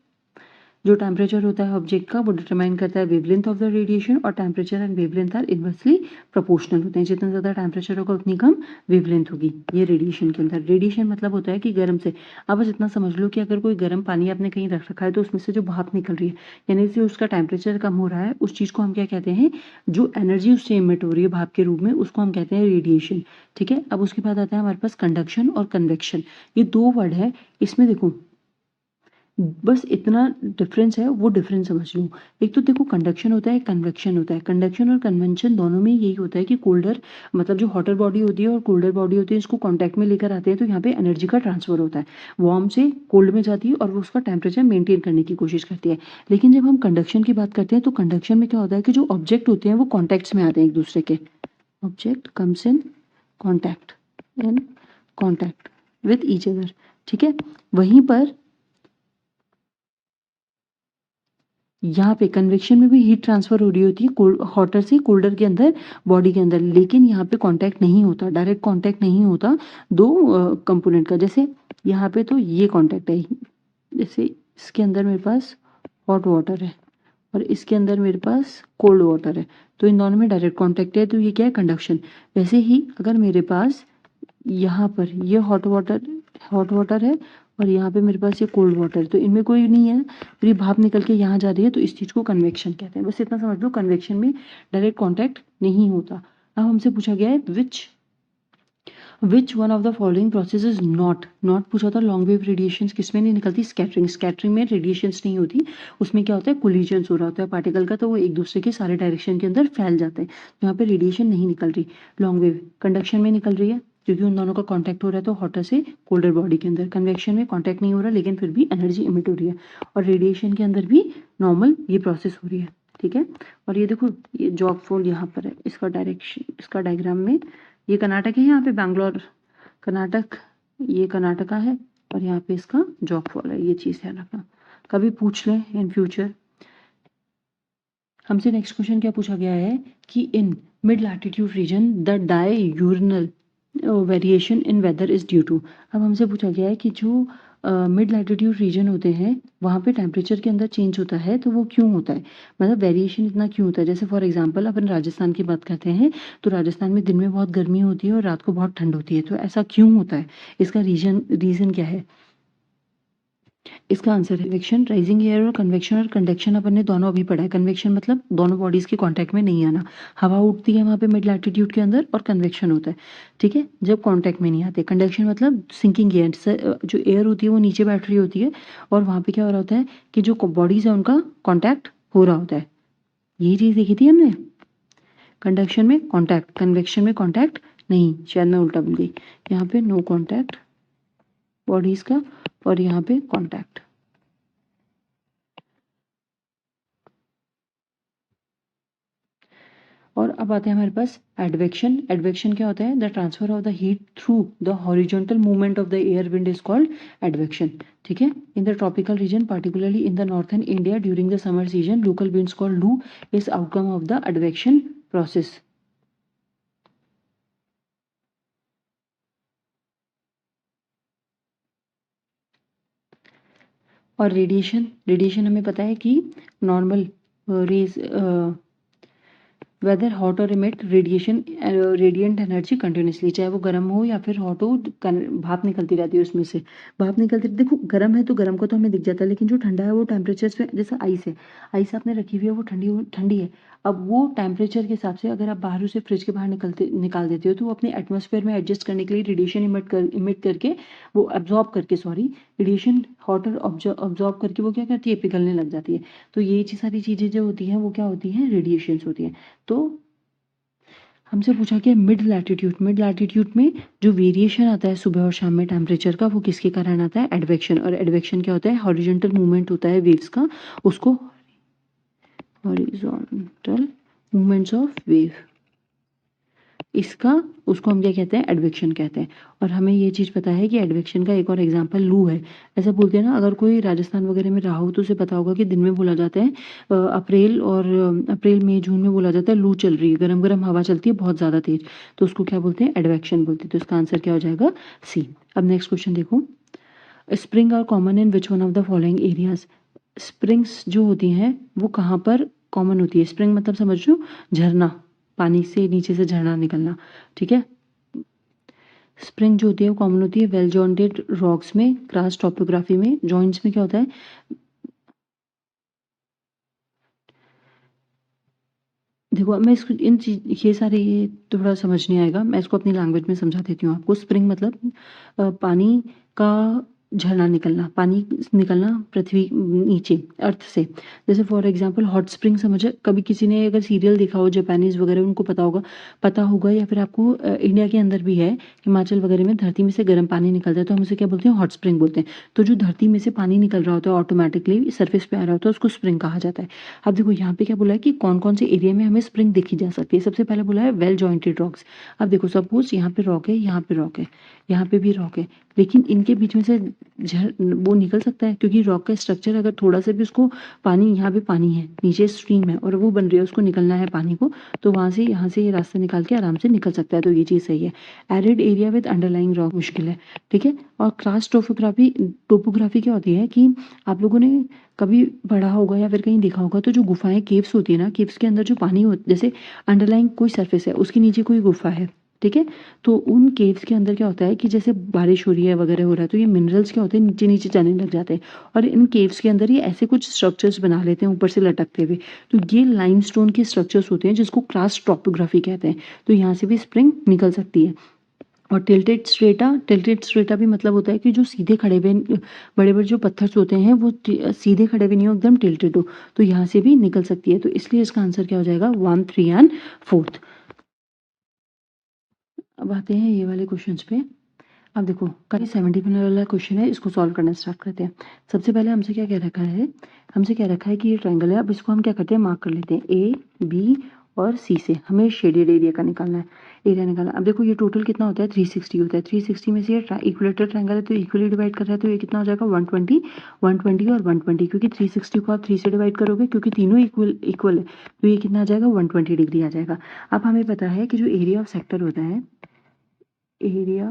S1: जो टेम्परेचर होता है ऑब्जेक्ट का वो डिटरमाइन करता है वेवलेंथ ऑफ द रेडिएशन, और temperature and wavelength are inversely proportional होते हैं। जितना ज़्यादा टेम्परेचर होगा उतनी कम वेवलेंथ होगी ये रेडिएशन के अंदर। रेडिएशन मतलब होता है कि गर्म से, आप बस इतना समझ लो कि अगर कोई गर्म पानी आपने कहीं रख रखा है तो उसमें से जो भाप निकल रही है, यानी कि उसका टेम्परेचर कम हो रहा है, उस चीज़ को हम क्या कहते हैं, जो एनर्जी उससे इमिट हो रही है भाप के रूप में, उसको हम कहते हैं रेडिएशन। ठीक है, अब उसके बाद आता है हमारे पास कंडक्शन और कन्वेक्शन। ये दो वर्ड है, इसमें देखो बस इतना डिफरेंस है, वो डिफरेंस समझ लो। एक तो देखो कंडक्शन होता है, कन्वेक्शन होता है। कंडक्शन और कन्वेंशन दोनों में यही होता है कि कोल्डर मतलब जो हॉटर बॉडी होती है और कोल्डर बॉडी होती है, इसको कांटेक्ट में लेकर आते हैं तो यहाँ पे एनर्जी का ट्रांसफर होता है, वार्म से कोल्ड में जाती है और वो उसका टेम्परेचर मेंटेन करने की कोशिश करती है। लेकिन जब हम कंडक्शन की बात करते हैं तो कंडक्शन में क्या होता है कि जो ऑब्जेक्ट होते हैं वो कॉन्टैक्ट्स में आते हैं एक दूसरे के, object comes in contact with each other. ठीक है, वहीं पर यहाँ पे कन्वेक्शन में भी हीट ट्रांसफर हो रही होती है हॉटर से कोल्डर के अंदर, बॉडी के अंदर, लेकिन यहाँ पे कांटेक्ट नहीं होता, डायरेक्ट कांटेक्ट नहीं होता दो कंपोनेंट का। जैसे यहाँ पे तो ये कांटेक्ट है, जैसे इसके अंदर मेरे पास हॉट वाटर है और इसके अंदर मेरे पास कोल्ड वाटर है, तो इन दोनों में डायरेक्ट कांटेक्ट है, तो ये क्या है, कंडक्शन। वैसे ही अगर मेरे पास यहाँ पर ये हॉट वाटर है और यहाँ पे मेरे पास ये कोल्ड वाटर है, तो इनमें कोई नहीं है, फिर ये भाप निकल के यहाँ जा रही है, तो इस चीज़ को कन्वेक्शन कहते हैं। बस इतना समझ लो, कन्वेक्शन में डायरेक्ट कांटेक्ट नहीं होता। अब हमसे पूछा गया है which one of the following process is not पूछा था। लॉन्ग वेव रेडिएशन किसमें नहीं निकलती, स्कैटरिंग में रेडिएशंस नहीं होती, उसमें क्या होता है, कोलिजन्स हो रहा होता है पार्टिकल का, तो वो एक दूसरे के सारे डायरेक्शन के अंदर फैल जाते हैं, यहाँ पे रेडिएशन नहीं निकल रही। लॉन्ग वेव कंडक्शन में निकल रही है क्योंकि उन दोनों का कांटेक्ट हो रहा है, तो हॉटर से कोल्डर बॉडी के अंदर। कन्वेक्शन में कांटेक्ट नहीं हो रहा लेकिन फिर भी एनर्जी इमिट हो रही है, और रेडिएशन के अंदर भी नॉर्मल ये प्रोसेस हो रही है। ठीक है, और ये देखो ये जॉब फॉल यहाँ पर है, इसका डायरेक्शन, इसका डायग्राम में ये कर्नाटक है, यहाँ पे बैंगलोर कर्नाटक, ये कर्नाटका है, और यहाँ पे इसका जॉब फॉल है। ये चीज़ ध्यान रखना, कभी पूछ लें इन फ्यूचर। हमसे नेक्स्ट क्वेश्चन क्या पूछा गया है कि in mid latitude region the diurnal variation in weather is due to. अब हमसे पूछा गया है कि जो मिड लैटिट्यूड रीजन होते हैं वहाँ पे टेम्परेचर के अंदर चेंज होता है, तो वो क्यों होता है, मतलब वेरिएशन इतना क्यों होता है। जैसे फॉर एग्जांपल अपन राजस्थान की बात करते हैं, तो राजस्थान में दिन में बहुत गर्मी होती है और रात को बहुत ठंड होती है, तो ऐसा क्यों होता है, इसका रीज़न क्या है। इसका आंसर है कन्वेक्शन। राइजिंग एयर और कन्वेक्शन और कंडक्शन अपन ने दोनों अभी पढ़ा है। कन्वेक्शन मतलब दोनों बॉडीज के कांटेक्ट में नहीं आना, हवा उठती है वहाँ पे मिड लैटिट्यूड के अंदर और कन्वेक्शन होता है। ठीक है, जब कांटेक्ट में नहीं आते। कंडक्शन मतलब सिंकिंग एयर, जो एयर होती है वो नीचे बैठ रही होती है और वहाँ पे क्या हो रहा होता है कि जो बॉडीज है उनका कॉन्टैक्ट हो रहा होता है। यही चीज़ देखी थी हमने, कंडक्शन में कॉन्टैक्ट, कन्वेक्शन में कॉन्टैक्ट नहीं, शायद मैं उल्टा बोल गई, यहाँ पे नो कॉन्टैक्ट बॉडीज का और यहाँ पे कॉन्टैक्ट। और अब आते हैं हमारे पास एडवेक्शन। एडवेक्शन क्या होता है, the transfer of the heat through the horizontal movement of the air wind is called advection. ठीक है, in the tropical region particularly in the northern India during the summer season local winds called loo is outcome of the advection process. और radiation हमें पता है कि normal rays whether hot और emit radiation radiant energy continuously, चाहे वो गर्म हो या फिर हॉट हो, भाप निकलती रहती है उसमें से, भाप निकलती। देखो गर्म है तो गर्म का तो हमें दिख जाता है, लेकिन जो ठंडा है वो टेम्परेचर पे, जैसे आइस है, आइस आपने रखी हुई है वो ठंडी है, अब वो टेम्परेचर के हिसाब से अगर आप बाहर उसे फ्रिज के बाहर निकाल देते हो तो वो अपने एटमॉस्फेयर में एडजस्ट करने के लिए रेडिएशन इमिट करके वो एब्जॉर्ब करके, रेडिएशन हॉट और ऑब्जॉर्ब करके वो क्या करती है, पिघलने लग जाती है। तो ये सारी चीज़ें जो होती हैं वो क्या होती हैं, रेडिएशंस होती हैं। तो हमसे पूछा गया मिड लैटिट्यूड में जो वेरिएशन आता है सुबह और शाम में टेम्परेचर का, वो किसके कारण आता है, एडवेक्शन। और एडवेक्शन क्या होता है, हॉरिजॉन्टल मूवमेंट होता है वेव्स का, उसको हॉरिजॉन्टल मूवमेंट्स ऑफ वेव, उसको हम क्या कहते हैं, एडवेक्शन कहते हैं। और हमें ये चीज़ पता है कि एडवेक्शन का एक और एग्जांपल लू है। ऐसा बोलते हैं ना, अगर कोई राजस्थान वगैरह में रहा हो तो उसे पता होगा कि दिन में बोला जाता है अप्रैल मई जून में बोला जाता है लू चल रही है, गरम गरम हवा चलती है बहुत ज़्यादा तेज, तो उसको क्या बोलते हैं, एडवेक्शन बोलते हैं। तो इसका आंसर क्या हो जाएगा, सी। अब नेक्स्ट क्वेश्चन देखो, spring are common in which one of the following areas. Springs जो होती हैं वो कहाँ पर कॉमन होती है? स्प्रिंग मतलब समझ लो झरना, पानी से नीचे से झरना निकलना, ठीक है। स्प्रिंग जो होती है वो कॉमन होती है वेल जॉइंटेड रॉक्स में, क्रास टॉपोग्राफी में। जॉइंट्स में क्या होता है? देखो मैं इसको इन चीज ये सारे ये थोड़ा समझ नहीं आएगा, मैं इसको अपनी लैंग्वेज में समझा देती हूँ आपको। स्प्रिंग मतलब पानी का झरना निकलना, पानी निकलना पृथ्वी नीचे अर्थ से। जैसे फॉर एग्जांपल हॉट स्प्रिंग समझे, कभी किसी ने अगर सीरियल देखा हो जापानीज वगैरह उनको पता होगा या फिर आपको इंडिया के अंदर भी है, हिमाचल वगैरह में धरती में से गर्म पानी निकलता है तो हम उसे क्या बोलते हैं? हॉट स्प्रिंग बोलते हैं। तो जो धरती में से पानी निकल रहा होता है ऑटोमेटिकली सरफेस पे आ रहा होता है उसको स्प्रिंग कहा जाता है। अब देखो यहाँ पे क्या बोला है कि कौन कौन से एरिया में हमें स्प्रिंग देखी जा सकती है। सबसे पहले बोला है वेल जॉइंटेड रॉक्स। अब देखो सपोज यहाँ पे रॉक है, यहाँ पे रॉक है, यहाँ पे भी रॉक है, लेकिन इनके बीच में से वो निकल सकता है क्योंकि रॉक का स्ट्रक्चर अगर थोड़ा सा भी उसको पानी, यहाँ पे पानी है, नीचे स्ट्रीम है और वो बन रही है, उसको निकलना है पानी को, तो वहां से यहाँ से ये रास्ता निकाल के आराम से निकल सकता है। तो ये चीज़ सही है। Arid area with underlying rock मुश्किल है, ठीक है। और क्रास टोपोग्राफी क्या होती है कि आप लोगों ने कभी पढ़ा होगा या फिर कहीं देखा होगा, तो जो गुफाएं केव्स होती है ना, केव्स के अंदर जो पानी हो, जैसे अंडरलाइंग कोई सरफेस है उसके नीचे कोई गुफा है, ठीक है, तो उन केव्स के अंदर क्या होता है कि जैसे बारिश हो रही है वगैरह हो रहा है तो ये मिनरल्स क्या होते हैं नीचे नीचे जाने लग जाते हैं और इन केव्स के अंदर ये ऐसे कुछ स्ट्रक्चर्स बना लेते हैं ऊपर से लटकते हुए। तो ये लाइमस्टोन के स्ट्रक्चर्स होते हैं जिसको क्रास टॉपोग्राफी कहते हैं। तो यहाँ से भी स्प्रिंग निकल सकती है। और टिल्टेड स्ट्रेटा भी मतलब होता है कि जो सीधे खड़े हुए बड़े बड़े जो पत्थर होते हैं वो सीधे खड़े हुए नहीं हो, एकदम टिल्टेड हो, तो यहाँ से भी निकल सकती है। तो इसलिए इसका आंसर क्या हो जाएगा? 1, 3 एंड 4। अब आते हैं ये वाले क्वेश्चंस पे। अब देखो कहीं 70 वाला क्वेश्चन है, इसको सॉल्व करना स्टार्ट करते हैं। सबसे पहले हमसे क्या कह रखा है? हमसे कह रखा है कि ये ट्रायंगल है। अब इसको हम क्या करते हैं? मार्क कर लेते हैं ए, बी और सी से। हमें शेडेड एरिया का निकालना है, एरिया निकालना। अब देखो ये टोटल कितना होता है? 360 होता है। 360 में से ये इक्विलेटरल ट्रायंगल है तो इक्वली डिवाइड कर रहा है, तो ये कितना हो जाएगा? 120, 120 और 120, क्योंकि 360 को आप 3 से डिवाइड करोगे क्योंकि तीनों इक्वल है, तो ये कितना आ जाएगा? 120 डिग्री आ जाएगा। अब हमें पता है कि जो एरिया ऑफ सेक्टर होता है, एरिया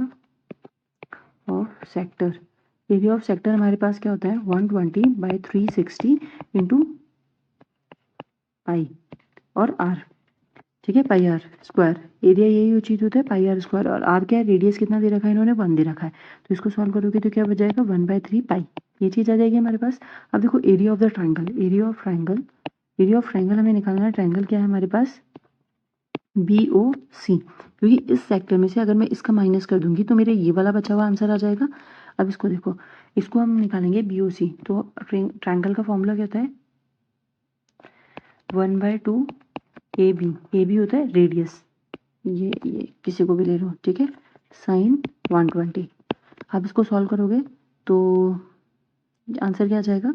S1: ऑफ सेक्टर हमारे पास क्या होता है? 120/360 इंटू पाई और आर, ठीक है, पाई आर स्क्वायर। एरिया यही चीज होता है, पाई आर स्क्वायर। और आर क्या है? रेडियस कितना दे रखा है इन्होंने? 1 दे रखा है। तो इसको सॉल्व करोगे तो क्या बच जाएगा? 1/3 पाई, ये चीज आ जाएगी हमारे पास। अब देखो area of the triangle, area of triangle हमें निकालना है। ट्राइंगल क्या है हमारे पास? BOC, क्योंकि इस सेक्टर में से अगर मैं इसका माइनस कर दूंगी तो मेरे ये वाला बचा हुआ आंसर आ जाएगा। अब इसको देखो, इसको हम निकालेंगे BOC। तो ट्रायंगल का फॉर्मूला क्या होता है? 1/2 AB होता है रेडियस, ये किसी को भी ले लो, ठीक है, साइन 120। अब इसको सॉल्व करोगे तो आंसर क्या आ जाएगा?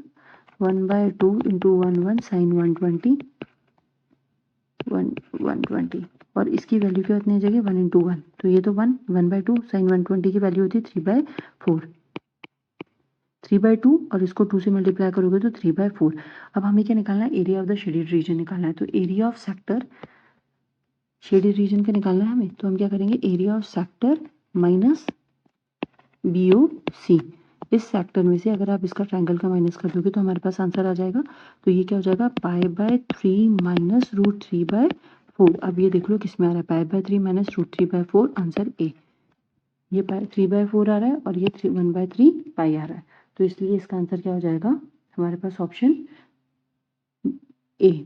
S1: 1/2 इंटू 1 साइन 120 और इसकी वैल्यू क्या होती है जगह? 1 इंटू 1, तो ये तो 1/2 साइन 120 की वैल्यू होती है 3/4, 3/2 और इसको 2 से मल्टीप्लाई करोगे तो 3/4। अब हमें क्या निकालना है? Area of the shaded region निकालना है। तो area of sector shaded region का निकालना है हमें, तो हम क्या करेंगे? Area of sector minus BOC। इस सेक्टर में से अगर आप इसका ट्रायंगल का माइनस कर दोगे तो हमारे पास आंसर आ जाएगा। तो ये क्या हो जाएगा? π/3 माइनस √3/4। अब ये देख लो किस में आ रहा है? π/3 माइनस √3/4, आंसर ए। ये 3/4 आ रहा है और ये 1/3 पाई आ रहा है, तो इसलिए इसका आंसर क्या हो जाएगा हमारे पास? Option A.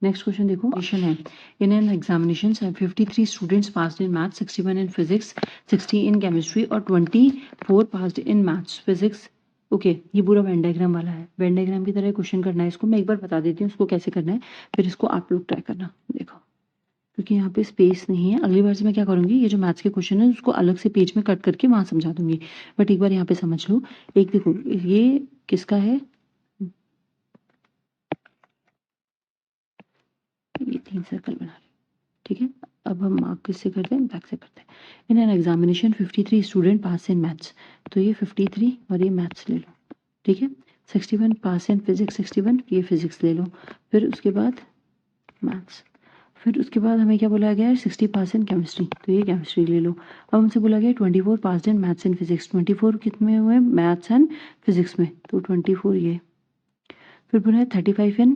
S1: नेक्स्ट क्वेश्चन देखो, क्वेश्चन है in an examination 53 students passed in maths, 61 in physics, 60 in chemistry और 24 passed in maths physics. Okay, ये पूरा वेन डायग्राम वाला है। वेन डायग्राम की तरह क्वेश्चन करना है इसको। मैं एक बार बता देती हूँ इसको कैसे करना है, फिर इसको आप लोग ट्राई करना। देखो क्योंकि यहाँ पे स्पेस नहीं है, अगली बार से मैं क्या करूँगी, ये जो मैथ्स के क्वेश्चन है उसको अलग से पेज में कट करके वहाँ समझा दूंगी, बट एक बार यहाँ पे समझ लो। एक देखो ये किसका है? ये 3 सर्कल बना रहे, ठीक है। अब हम मार्क किससे करते हैं? बैक से करते हैं। इन an examination 53 student pass in maths, तो ये 53 और ये मैथ्स ले लो, ठीक है। 61 पास इन फिजिक्स, 61 ये फिजिक्स ले लो, फिर उसके बाद मैथ्स, फिर उसके बाद हमें क्या बोला गया है? 60 पास इन केमिस्ट्री, तो ये केमिस्ट्री ले लो। अब हमसे बोला गया 24 पास इन मैथ्स एंड फिजिक्स, 24 कितने हुए? मैथ्स एंड फिजिक्स में, तो 24 ये, फिर पुनः 35 in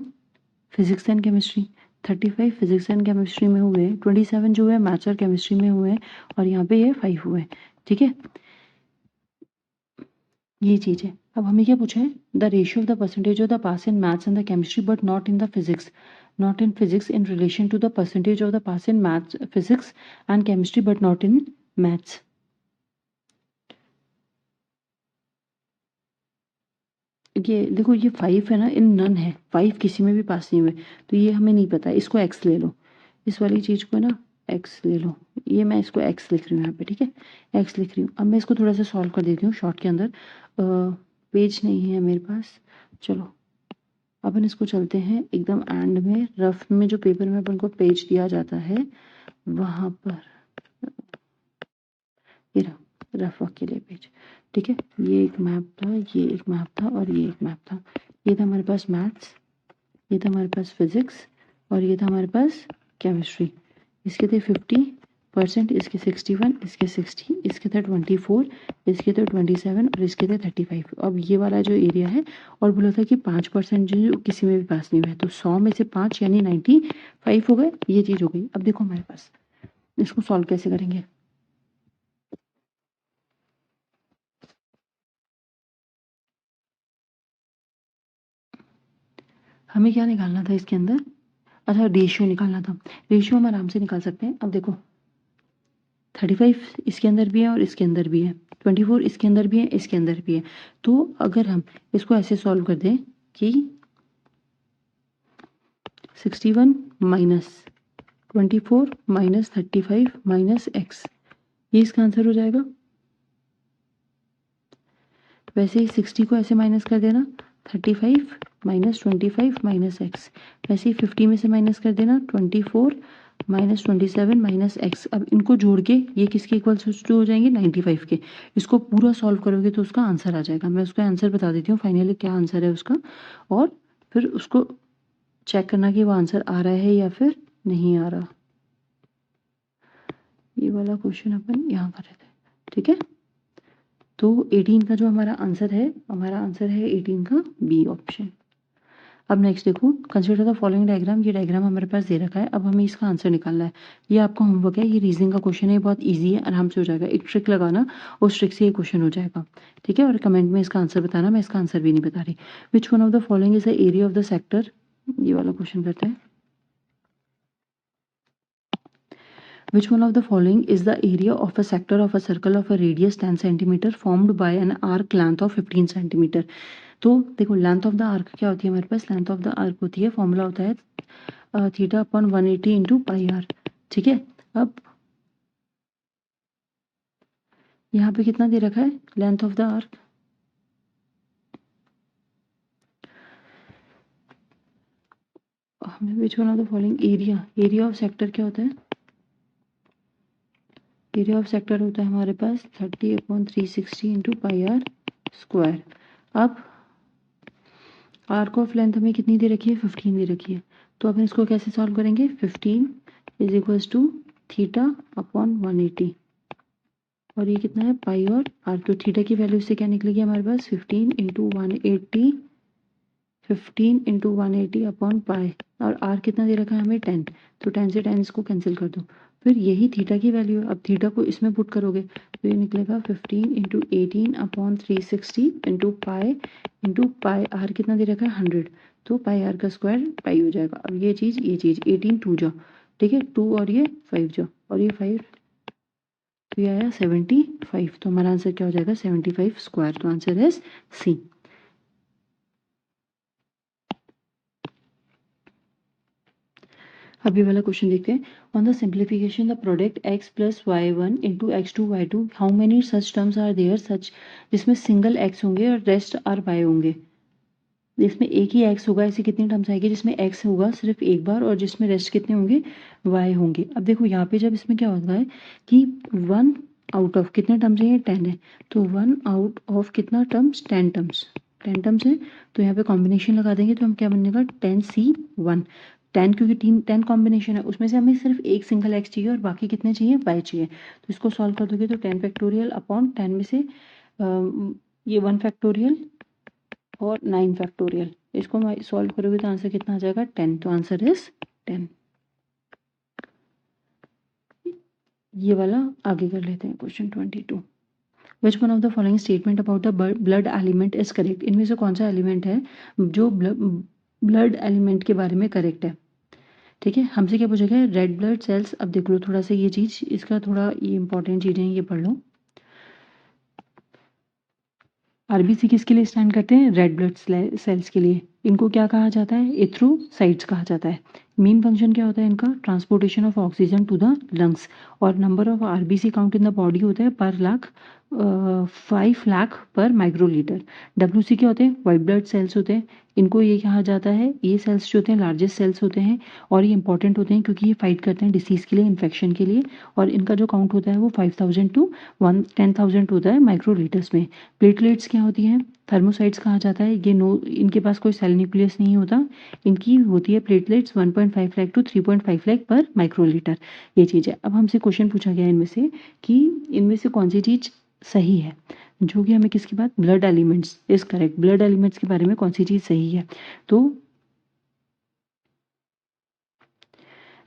S1: physics and chemistry, 35 physics and chemistry में हुए, 27 जो है मैथ्स और केमिस्ट्री में हुए और यहाँ पे ये 5 हुए। ठीक है, ये चीज़ है। अब हमें क्या पूछा है, the ratio of the percentage of the pass in maths and the chemistry but not in the physics, not in physics in relation to the percentage of the pass in maths physics and chemistry but not in maths. ये देखो, ये 5 है ना, इन none है, 5 किसी में भी पास नहीं हुए, तो ये हमें नहीं पता है। इसको x ले लो, इस वाली चीज़ को ना x ले लो, ये मैं इसको x लिख रही हूँ यहाँ पे। ठीक है, x लिख रही हूँ। अब मैं इसको थोड़ा सा सॉल्व कर देती हूँ शॉर्ट के अंदर। पेज नहीं है मेरे पास, चलो अपन इसको चलते हैं एकदम एंड में, रफ में जो पेपर में अपन को पेज दिया जाता है वहाँ पर, ये रहा रफ वर्क के लिए पेज। ठीक है, ये एक मैप था, ये एक मैप था और ये एक मैप था। ये था हमारे पास मैथ्स, ये था हमारे पास फिजिक्स और ये था हमारे पास केमिस्ट्री। इसके थे 50%, इसके 61, इसके 60, इसके थे 24, इसके थे 27 और इसके थे 35। अब ये वाला जो एरिया है, और बोला था कि 5% जो किसी में भी पास नहीं हुआ है, तो 100 में से 5 यानी 95 हो गए। ये चीज़ हो गई। अब देखो हमारे पास इसको सॉल्व कैसे करेंगे। हमें क्या निकालना था इसके अंदर, अच्छा रेशियो निकालना था। रेशियो हम आराम से निकाल सकते हैं। अब देखो 35 इसके अंदर भी है और इसके अंदर भी है, 24 इसके अंदर भी है, इसके अंदर भी है। तो अगर हम इसको ऐसे सॉल्व कर दें कि 61 माइनस 24 माइनस 35 माइनस x, ये इसका आंसर हो जाएगा। वैसे ही 60 को ऐसे माइनस कर देना, 35 माइनस 25 माइनस x। वैसे ही 50 में से माइनस कर देना, 24 माइनस 27 माइनस x। अब इनको जोड़ के ये किसके इक्वल टू हो जाएंगे, 95 के। इसको पूरा सॉल्व करोगे तो उसका आंसर आ जाएगा। मैं उसका आंसर बता देती हूँ फाइनली क्या आंसर है उसका, और फिर उसको चेक करना कि वो आंसर आ रहा है या फिर नहीं आ रहा। ये वाला क्वेश्चन अपन यहाँ कर रहे थे। ठीक है, तो 18 का जो हमारा आंसर है, हमारा आंसर है 18 का बी ऑप्शन। अब नेक्स्ट देखो, कंसिडर द फॉलोइंग डायग्राम। ये डायग्राम हमारे पास दे रखा है, अब हमें इसका आंसर निकालना है। ये आपका होमवर्क है, ये रीजनिंग का क्वेश्चन है, बहुत इजी है, आराम से हो जाएगा। एक ट्रिक लगाना, उस ट्रिक से ये क्वेश्चन हो जाएगा। ठीक है, और कमेंट में इसका आंसर बताना, मैं इसका आंसर भी नहीं बता रही। विच one of the following is the area of the sector, ये वाला क्वेश्चन करते हैं। Which one of the following is the area of a sector of a circle of a radius 10 cm formed by an arc length of 15 cm? तो देखो length of the arc क्या होती है हमारे पास, लेंथ ऑफ द आर्क होती है, formula होता है theta upon 180 into pi R. ठीक है, अब यहाँ पे कितना दे रखा है लेंथ ऑफ द आर्क, हमें which one of the following area, area of sector क्या होता है, एरिया ऑफ सेक्टर होता है हमारे पास 30 upon 360 into pi r square. अब आर्क ऑफ लेंथ हमें कितनी दे रखी है, 15 दे रखी है। तो अपन इसको कैसे सॉल्व करेंगे, 15 is equals to theta upon 180 और ये कितना है पाई और आर। तो थीटा की वैल्यू से क्या निकलेगी हमारे पास, 15 इंटू 180, 15 इंटू 180 अपॉन पाई, और आर कितना दे रखा है हमें 10, तो 10 से 10 इसको कैंसिल कर दो। फिर यही थीटा की वैल्यू है, अब थीटा को इसमें पुट करोगे तो ये निकलेगा 15 into 18 upon 360 into pi r कितना दे रखा है 100, तो पाई आर का स्क्वायर पाई हो जाएगा। अब ये चीज़ 18 2 जाओ, ठीक है, 2 और ये 5 जाओ और ये 5, तो ये आया 75। तो हमारा आंसर क्या हो जाएगा 75 स्क्वायर। तो आंसर है सी। अभी वाला क्वेश्चन देखते हैं। On the simplification the product x plus y1 into x2 y2 how many such terms are there such, जिसमें सिंगल x होंगे और रेस्ट आर y होंगे। जिसमें एक ही x होगा, ऐसी कितनी टर्म्स आएगी जिसमें x होगा सिर्फ एक बार और जिसमें रेस्ट कितने होंगे y होंगे। अब देखो यहाँ पे जब इसमें क्या होता है कि 1 आउट ऑफ कितने टर्म्स है, ये 10 है, तो 1 आउट ऑफ कितना टर्म्स, 10 टर्म्स, 10 टर्म्स है, तो यहाँ पे कॉम्बिनेशन लगा देंगे तो हम क्या बनेगा 10C1, 10 क्योंकि 10 कॉम्बिनेशन है, उसमें से हमें सिर्फ एक सिंगल x चाहिए और बाकी कितने चाहिए y चाहिए। तो इसको सॉल्व कर दोगे तो 10 फैक्टोरियल अपॉन 10 में से ये 1 फैक्टोरियल और 9 फैक्टोरियल, इसको सॉल्व करोगे तो आंसर कितना आ जाएगा 10, तो आंसर इज 10। ये वाला आगे कर लेते हैं question 22। Which one of the following statement about the blood element is correct, इनमें से कौन सा एलिमेंट है जो ब्लड एलिमेंट के बारे में करेक्ट है। ठीक है, हमसे क्या पूछा गया, रेड ब्लड सेल्स। अब देख लो थोड़ा सा ये चीज, इसका थोड़ा ये इंपॉर्टेंट चीजें ये पढ़ लो। आरबीसी किसके लिए स्टैंड करते हैं, रेड ब्लड सेल्स के लिए। इनको क्या कहा जाता है, एथ्रोसाइट्स कहा जाता है। मेन फंक्शन क्या होता है इनका, transportation of oxygen to the lungs. और number of RBC count in the body होता है पर लाख 5 लाख पर माइक्रोलीटर। डब्ल्यूसी क्या होते हैं, वाइट ब्लड सेल्स होते हैं। इनको ये कहा जाता है, ये सेल्स जो होते हैं लार्जेस्ट सेल्स होते हैं और ये इंपॉर्टेंट होते हैं क्योंकि ये फाइट करते हैं डिसीज के लिए, इन्फेक्शन के लिए। और इनका जो काउंट होता है वो 5000 टू 10,000 होता है माइक्रोलीटर्स में। प्लेटलेट्स क्या होती हैं, थर्मोसाइट्स कहा जाता है। ये नो, इनके पास कोई सेल न्यूक्लियस नहीं होता, इनकी होती है प्लेटलेट्स 1.5 लाख टू 3.5 लाख पर माइक्रोलीटर। ये चीज़ है। अब हमसे क्वेश्चन पूछा गया इनमें से कि इनमें से कौन सी चीज़ सही है, जो कि हमें किसकी बात, blood elements is correct. Blood elements के बारे में कौन सी चीज़ सही है, तो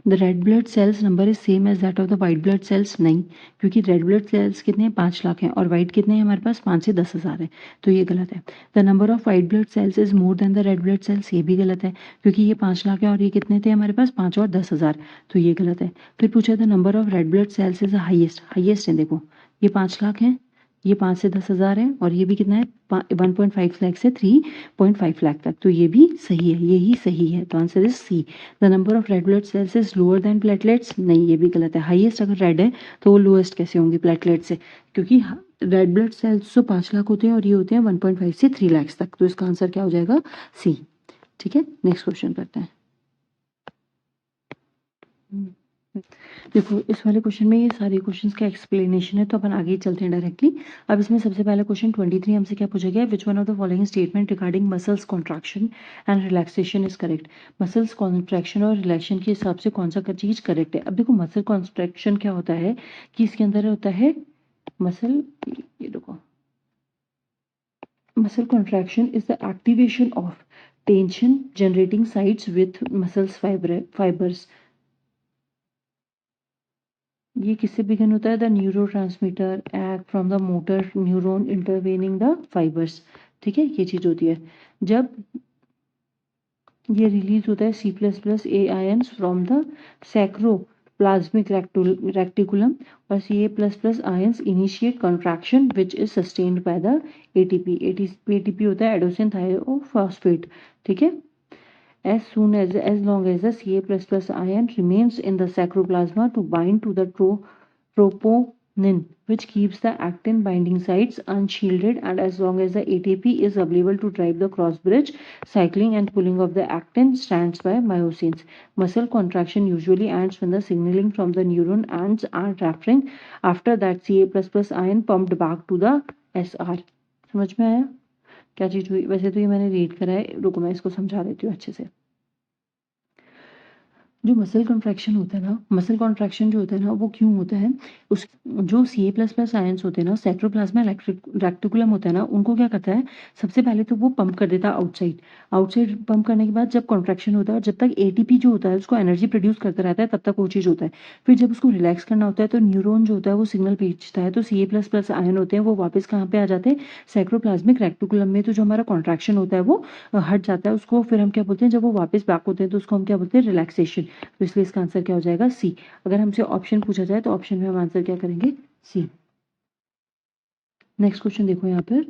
S1: the red blood cells number is same as that of the white blood cells. नहीं, क्योंकि रेड ब्लड सेल्स कितने हैं, 5 लाख हैं और वाइट कितने हैं हमारे पास, 5 से 10,000 है, तो ये गलत है। The number of white blood cells is more than the red blood sales, ये भी गलत है क्योंकि ये 5 लाख है और ये कितने थे हमारे पास, 5 और 10,000, तो ये गलत है। फिर पूछा था number of red blood cells is highest, highest है, देखो ये 5 लाख है, ये 5 से 10,000 है और ये भी कितना है 1.5 लाख से 3.5 लाख तक, तो ये भी सही है, यही सही है, तो answer is C. The number of red blood cells is lower than platelets, नहीं ये भी गलत है। हाईएस्ट अगर रेड है तो वो लोएस्ट कैसे होंगे प्लेटलेट से, क्योंकि रेड ब्लड सेल्स तो 5 लाख होते हैं और ये होते हैं 1.5 से 3 लाख तक, तो इसका आंसर क्या हो जाएगा, सी। ठीक है, नेक्स्ट क्वेश्चन करते हैं। देखो इस वाले क्वेश्चन में ये सारे क्वेश्चंस का एक्सप्लेनेशन है, तो अपन आगे ही चलते हैं डायरेक्टली। अब इसमें सबसे पहला क्वेश्चन 23 हमसे क्या पूछा गया, विच one of the following statement regarding muscles contraction and relaxation is correct. Muscles contraction और रिलैक्सेशन के हिसाब से कौन सा चीज करेक्ट है। अब देखो मसल कॉन्ट्रैक्शन क्या होता है कि इसके अंदर होता है मसल, ये देखो muscle contraction is the activation of tension generating sites with muscles fibres. ये किससे बिगिन होता है, the neurotransmitter act from the motor neuron intervening the fibres. ठीक है, ये चीज होती है जब ये रिलीज होता है C++A फ्रॉम द सैक्रोप्लाज्मिक रेक्टिकुलम और Ca++ ions initiate contraction which is sustained by the ATP। ATP होता है एडोसिन थायोफॉस्फेट। ठीक है, as long as the Ca++ ion remains in the sacroplasma to bind to the troponin, which keeps the actin binding sites unshielded, and as long as the ATP is available to drive the cross bridge cycling and pulling of the actin strands by myosins. Muscle contraction usually ends when the signaling from the neuron ends are rupturing. After that, Ca++ ion pumped back to the SR. समझ में आया क्या चीज हुई, वैसे तो ये मैंने रीड करा है, रुको मैं इसको समझा देती हूँ अच्छे से। जो मसल कॉन्ट्रैक्शन होता है ना, मसल कॉन्ट्रैक्शन जो होता है ना वो क्यों होता है, उस जो Ca++ आयंस होते हैं ना, साइटोप्लाज्मा रेक्टिकुलम होता है ना, उनको क्या करता है, सबसे पहले तो वो पंप कर देता है आउटसाइड। आउटसाइड पंप करने के बाद जब कॉन्ट्रैक्शन होता है, जब तक ATP जो होता है उसको एनर्जी प्रोड्यूस करता रहता है, तब तक वो चीज़ होता है। फिर जब उसको रिलैक्स करना होता है तो न्यूरॉन जो होता है वो सिग्नल भेजता है, तो Ca++ आयन होते हैं वो वापस कहाँ पे आ जाते हैं, साइक्रोप्लाज्मिक रेक्टिकुलम में। तो जो हमारा कॉन्ट्रैक्शन होता है वो हट जाता है, उसको फिर हम क्या बोलते हैं, जब वो वापस बैक होते हैं तो उसको हम क्या बोलते हैं, रिलैक्सेशन। तो इसलिए इसका आंसर क्या हो जाएगा, सी। अगर हमसे ऑप्शन पूछा जाए तो ऑप्शन में हम आंसर क्या करेंगे, सी। नेक्स्ट क्वेश्चन देखो यहाँ पर,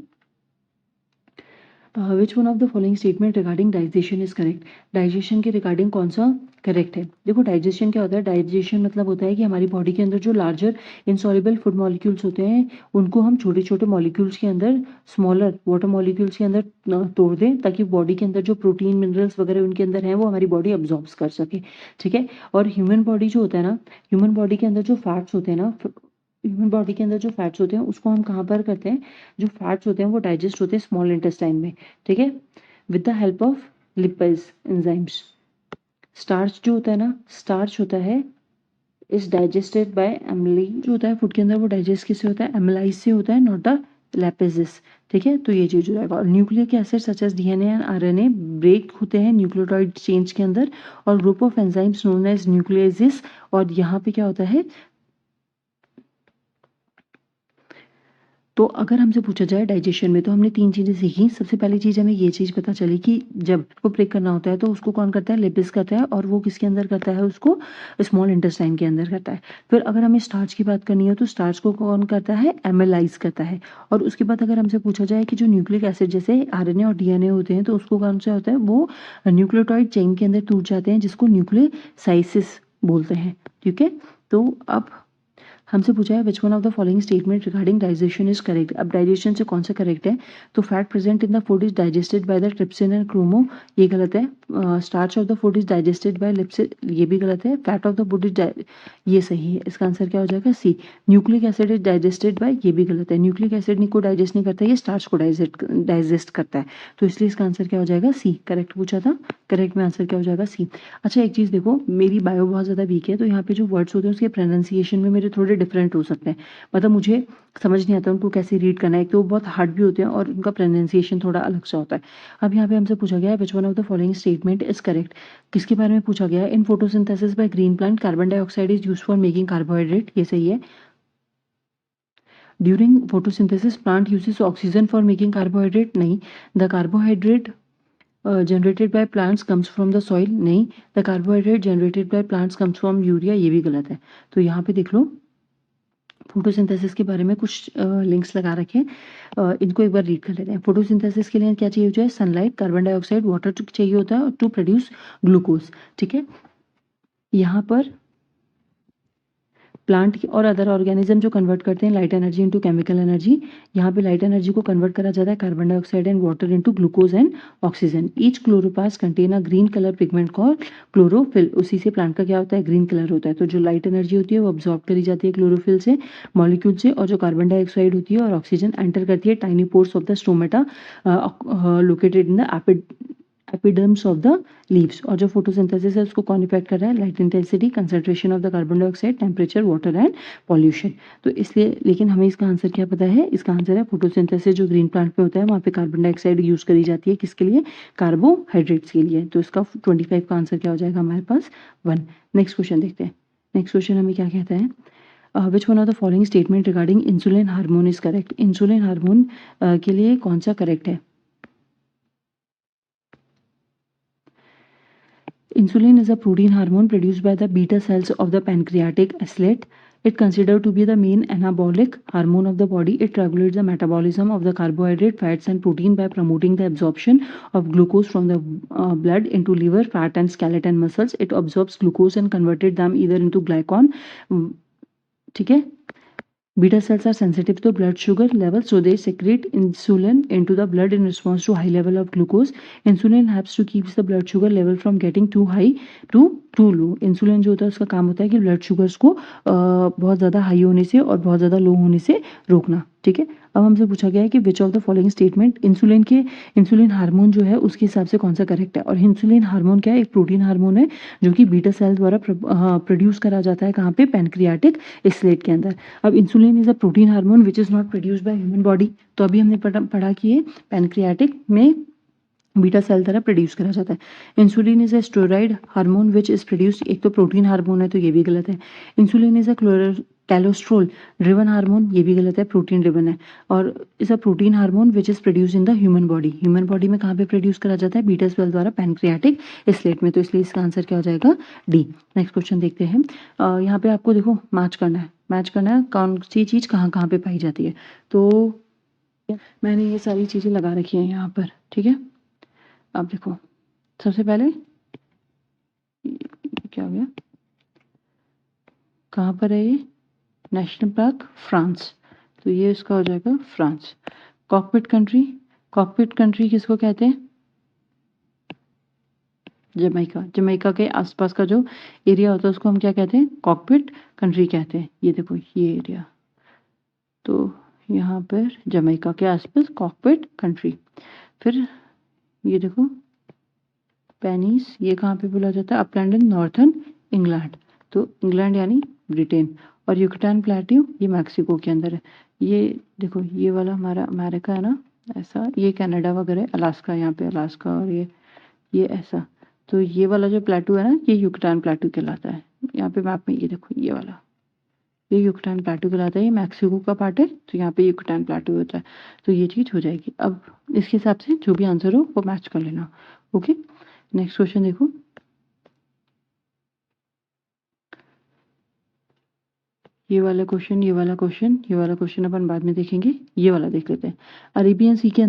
S1: विच one of the following statement regarding digestion is correct. Digestion के रिगार्डिंग कौन सा करेक्ट है। देखो डाइजेशन क्या होता है, डाइजेशन मतलब होता है कि हमारी बॉडी के अंदर जो लार्जर इनसॉल्युबल फूड मॉलिक्यूल्स होते हैं उनको हम छोटे छोटे मॉलिक्यूल्स के अंदर, स्मॉलर वाटर मॉलिक्यूल्स के अंदर तोड़ दें, ताकि बॉडी के अंदर जो प्रोटीन मिनरल्स वगैरह उनके अंदर हैं वो हमारी बॉडी अब्जॉर्ब कर सके। ठीक है, और ह्यूमन बॉडी जो होता है ना, ह्यूमन बॉडी के अंदर जो फैट्स होते हैं ना, ह्यूमन बॉडी के अंदर जो फैट्स होते हैं उसको हम कहाँ पर करते हैं, जो फैट्स होते हैं वो डाइजेस्ट होते हैं स्मॉल इंटेस्टाइन में। ठीक है, with the help of lipase enzymes. Starch जो होता है ना, स्टार्च होता है इज डाइजेस्टेड बाय एमिलाइज, जो होता है फूड के अंदर वो डाइजेस्ट किससे होता है, एमिलाइज से होता है, नॉट द लैपेजिस। ठीक है, तो ये चीज़ हो जाएगा। और nucleic acid such as DNA and RNA break होते हैं न्यूक्लियोटाइड चेंज के अंदर, और group of enzymes known as nucleases. और यहाँ पे क्या होता है, तो अगर हमसे पूछा जाए डाइजेशन में, तो हमने 3 चीज़ें सीखी। सबसे पहली चीज़ हमें ये चीज़ पता चली कि जब उसको ब्रेक करना होता है तो उसको कौन करता है, लिपिस करता है, और वो किसके अंदर करता है, उसको स्मॉल इंटेस्टाइन के अंदर करता है। फिर अगर हमें स्टार्च की बात करनी हो तो स्टार्च को कौन करता है, एमेलाइज करता है। और उसके बाद अगर हमसे पूछा जाए कि जो न्यूक्लिक एसिड जैसे आरएनए और डीएनए होते हैं, तो उसको कौन सा होता है, वो न्यूक्लियोटाइड चेन के अंदर टूट जाते हैं, जिसको न्यूक्लियोसाइसिस बोलते हैं। ठीक है, तो अब हमसे पूछा है which one of the following statement regarding digestion is correct. अब डाइजेशन से कौन सा करेक्ट है, तो fat present in the food is digested by the trypsin and chromo, ये गलत है। Starch of the food is digested by lipase, ये भी गलत है। Fat of the food is, ये सही है। इसका आंसर क्या हो जाएगा, C. Nucleic acid is digested by, ये भी गलत है। न्यूक्लिक एसिड को डाइजेस्ट नहीं करता, ये स्टार्च को डाइजेस्ट करता है, तो इसलिए इसका आंसर क्या हो जाएगा, सी। करेक्ट पूछा था, करेक्ट में आंसर क्या हो जाएगा, सी। अच्छा एक चीज़ देखो, मेरी बायो बहुत ज़्यादा वीक है, तो यहाँ पे जो वर्ड्स होते हैं उसके प्रोनाउंसिएशन में मेरे थोड़े डिफरेंट हो सकते हैं। मतलब मुझे समझ नहीं आता उनको कैसे रीड करना है, एक तो वो बहुत हार्ड भी होते हैं और उनका प्रोनाउंसिएशन थोड़ा अलग सा होता है। अब यहाँ पे हमसे पूछा गया है which one of the following statement is correct. किसके बारे में पूछा गया है, in photosynthesis by green plant carbon dioxide is used for making carbohydrate, ये सही है। During photosynthesis plant uses oxygen for making carbohydrate, नहीं। The carbohydrate generated by plants comes from the soil, नहीं। The carbohydrate generated by plants comes from urea, ये भी गलत है। तो यहाँ पे देख लो, फोटोसिंथेसिस के बारे में कुछ लिंक्स लगा रखे हैं, इनको एक बार रीड कर लेते हैं। फोटोसिंथेसिस के लिए क्या चाहिए होता है, सनलाइट, कार्बन डाइऑक्साइड, वाटर चाहिए होता है टू प्रोड्यूस ग्लूकोज। ठीक है, यहाँ पर प्लांट और अदर ऑर्गेनिज्म जो कन्वर्ट करते हैं light energy into chemical energy, यहाँ पे लाइट एनर्जी को कन्वर्ट करा जाता है carbon dioxide and water into glucose and oxygen. Each chloroplast contain a green colour pigment called chlorophyll, उसी से प्लांट का क्या होता है, ग्रीन कलर होता है। तो जो लाइट एनर्जी होती है वो अब्जॉर्ब करी जाती है क्लोरोफिल से, मॉलिक्यूल से, और जो कार्बन डाइऑक्साइड होती है और ऑक्सीजन एंटर करती है tiny pores of the stomata located in the epidermis of the leaves. और जो फोटोसिंथेसिस है उसको कौन इफेक्ट कर रहा है, light intensity, concentration of the carbon dioxide, temperature, water and pollution. तो इसलिए, लेकिन हमें इसका आंसर क्या पता है, इसका आंसर है फोटोसिंथेसिस जो ग्रीन प्लांट पे होता है वहाँ पे कार्बन डाइऑक्साइड यूज करी जाती है, किसके लिए, कार्बोहाइड्रेट्स के लिए। तो इसका 25 का आंसर क्या हो जाएगा हमारे पास, 1। नेक्स्ट क्वेश्चन देखते हैं। नेक्स्ट क्वेश्चन हमें क्या कहता है, which one of the following statement regarding insulin hormone is correct. Insulin hormone के लिए कौन सा करेक्ट है। Insulin is a protein hormone produced by the beta cells of the pancreatic islet. It considered to be the main anabolic hormone of the body. It regulates the metabolism of the carbohydrate, fats, and protein by promoting the absorption of glucose from the blood into liver, fat, and skeleton muscles. It absorbs glucose and converted them either into glycon. ठीक है, beta cells are sensitive to blood sugar level, so they secrete insulin into the blood in response to high level of glucose. Insulin helps to keep the blood sugar level from getting too high to too low. Insulin जो होता है उसका काम होता है कि blood sugars को बहुत ज़्यादा हाई होने से और बहुत ज़्यादा लो होने से रोकना। ठीक है, अब हमसे पूछा गया है कि which of the following statement, insulin hormone जो है उसके हिसाब से कौन सा करेक्ट है। और इंसुलिन हार्मोन क्या है, एक प्रोटीन हार्मोन है जो कि बीटा सेल द्वारा प्रोड्यूस करा जाता है, कहाँ पे, पैनक्रियाटिक स्लेट के अंदर। अब insulin is a protein hormone which is not produced by human body, तो अभी हमने पढ़ा कि ये पैनक्रियाटिक में बीटा सेल द्वारा प्रोड्यूस करा जाता है। Insulin is a steroid hormone which is produced, एक तो प्रोटीन हार्मोन है तो ये भी गलत है। Insulin is a cholesterol driven hormone, ये भी गलत है, प्रोटीन ड्रिवन है। और is a protein hormone which is produce in the human body, human body में कहाँ पे प्रोड्यूस करा जाता है, बीटा सेल द्वारा पैनक्रियाटिक स्लेट में, तो इसलिए इसका आंसर क्या हो जाएगा, डी। नेक्स्ट क्वेश्चन देखते हैं। यहाँ पे आपको देखो मैच करना है, कौन सी चीज़ कहाँ कहाँ पे पाई जाती है। तो मैंने ये सारी चीज़ें लगा रखी हैं यहाँ पर, ठीक है। अब देखो, सबसे पहले क्या हो गया, कहाँ पर है ये, नेशनल पार्क फ्रांस, तो ये इसका हो जाएगा फ्रांस। कॉकपिट कंट्री किसको कहते हैं, जमैका के आसपास का जो एरिया होता है उसको हम क्या कहते हैं, कॉकपिट कंट्री कहते हैं। ये देखो ये एरिया, तो यहाँ पर जमैका के आसपास कॉकपिट कंट्री। फिर ये देखो पेनिस, ये कहाँ पे बोला जाता है, अपलैंड इन नॉर्थर्न इंग्लैंड, तो इंग्लैंड यानी ब्रिटेन। और युकटान प्लेट्यू ये मैक्सिको के अंदर है। ये देखो ये वाला हमारा अमेरिका है ना, ऐसा, ये कनाडा वगैरह, अलास्का, यहाँ पे अलास्का, और ये ऐसा। तो ये वाला जो प्लेटू है ना, ये युकटान प्लेटू कहलाता है। यहाँ पे मैप में ये देखो, ये वाला, ये युकटान प्लेटू कहलाता है। ये मैक्सिको का पार्ट है, तो यहाँ पे युकटान प्लेटू होता है। तो ये चीज़ हो जाएगी। अब इसके हिसाब से जो भी आंसर हो वो मैच कर लेना। ओके, नेक्स्ट क्वेश्चन देखो। ये वाला क्वेश्चन, ये वाला क्वेश्चन, ये वाला क्वेश्चन अपन बाद में देखेंगे। ये वाला देख लेते हैं। अरेबियन सी के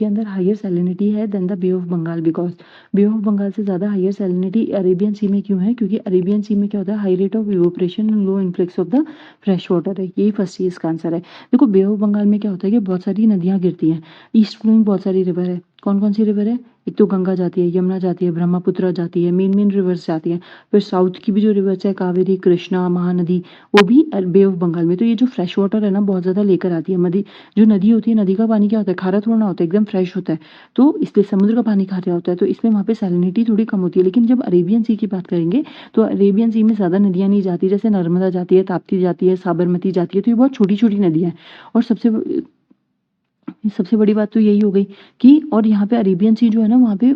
S1: अंदर हायर सैलिनिटी है than the bay of Bengal, because bay of Bengal से ज़्यादा हायर सैलिनिटी अरेबियन सी में क्यों है? क्योंकि अरेबियन सी में क्या होता है, high rate of evaporation and low influx of the fresh water है। यही फर्स्ट चीज इसका आंसर है। देखो, बे ऑफ बंगाल में क्या होता है कि बहुत सारी नदियाँ गिरती हैं, ईस्ट फ्लोइंग बहुत सारी रिवर है। कौन कौन सी रिवर है? एक तो गंगा जाती है, यमुना जाती है, ब्रह्मपुत्र जाती है, मेन मेन रिवर्स जाती हैं। फिर साउथ की भी जो रिवर्स है, कावेरी, कृष्णा, महानदी, वो भी बे ऑफ बंगाल में। तो ये जो फ्रेश वाटर है ना, बहुत ज़्यादा लेकर आती है। जो नदी होती है, नदी का पानी क्या होता है, खारा थोड़ा ना होता है, एकदम फ्रेश होता है। तो इसलिए समुद्र का पानी खारा होता है, तो इसलिए वहाँ पे सैलिनिटी थोड़ी कम होती है। लेकिन जब अरेबियन सी की बात करेंगे, तो अरेबियन सी में ज़्यादा नदियाँ नहीं जाती, जैसे नर्मदा जाती है, ताप्ती जाती है, साबरमती जाती है। तो ये बहुत छोटी छोटी नदियाँ हैं। और सबसे बड़ी बात तो यही हो गई कि, और यहाँ पे अरेबियन सी जो है ना, वहाँ पे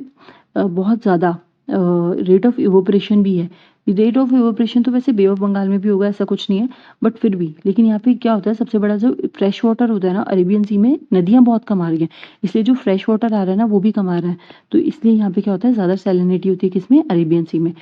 S1: बहुत ज़्यादा रेट ऑफ इवोपरेशन भी है। रेट ऑफ इवोपरेशन तो वैसे बे ऑफ बंगाल में भी होगा, ऐसा कुछ नहीं है, बट फिर भी। लेकिन यहाँ पे क्या होता है, सबसे बड़ा जो फ्रेश वाटर होता है ना, अरेबियन सी में नदियाँ बहुत कम आ रही हैं, इसलिए जो फ्रेश वाटर आ रहा है ना, वो भी कम आ रहा है। तो इसलिए यहाँ पे क्या होता है, ज़्यादा सैलिनिटी होती है किसमें, अरेबियन सी में।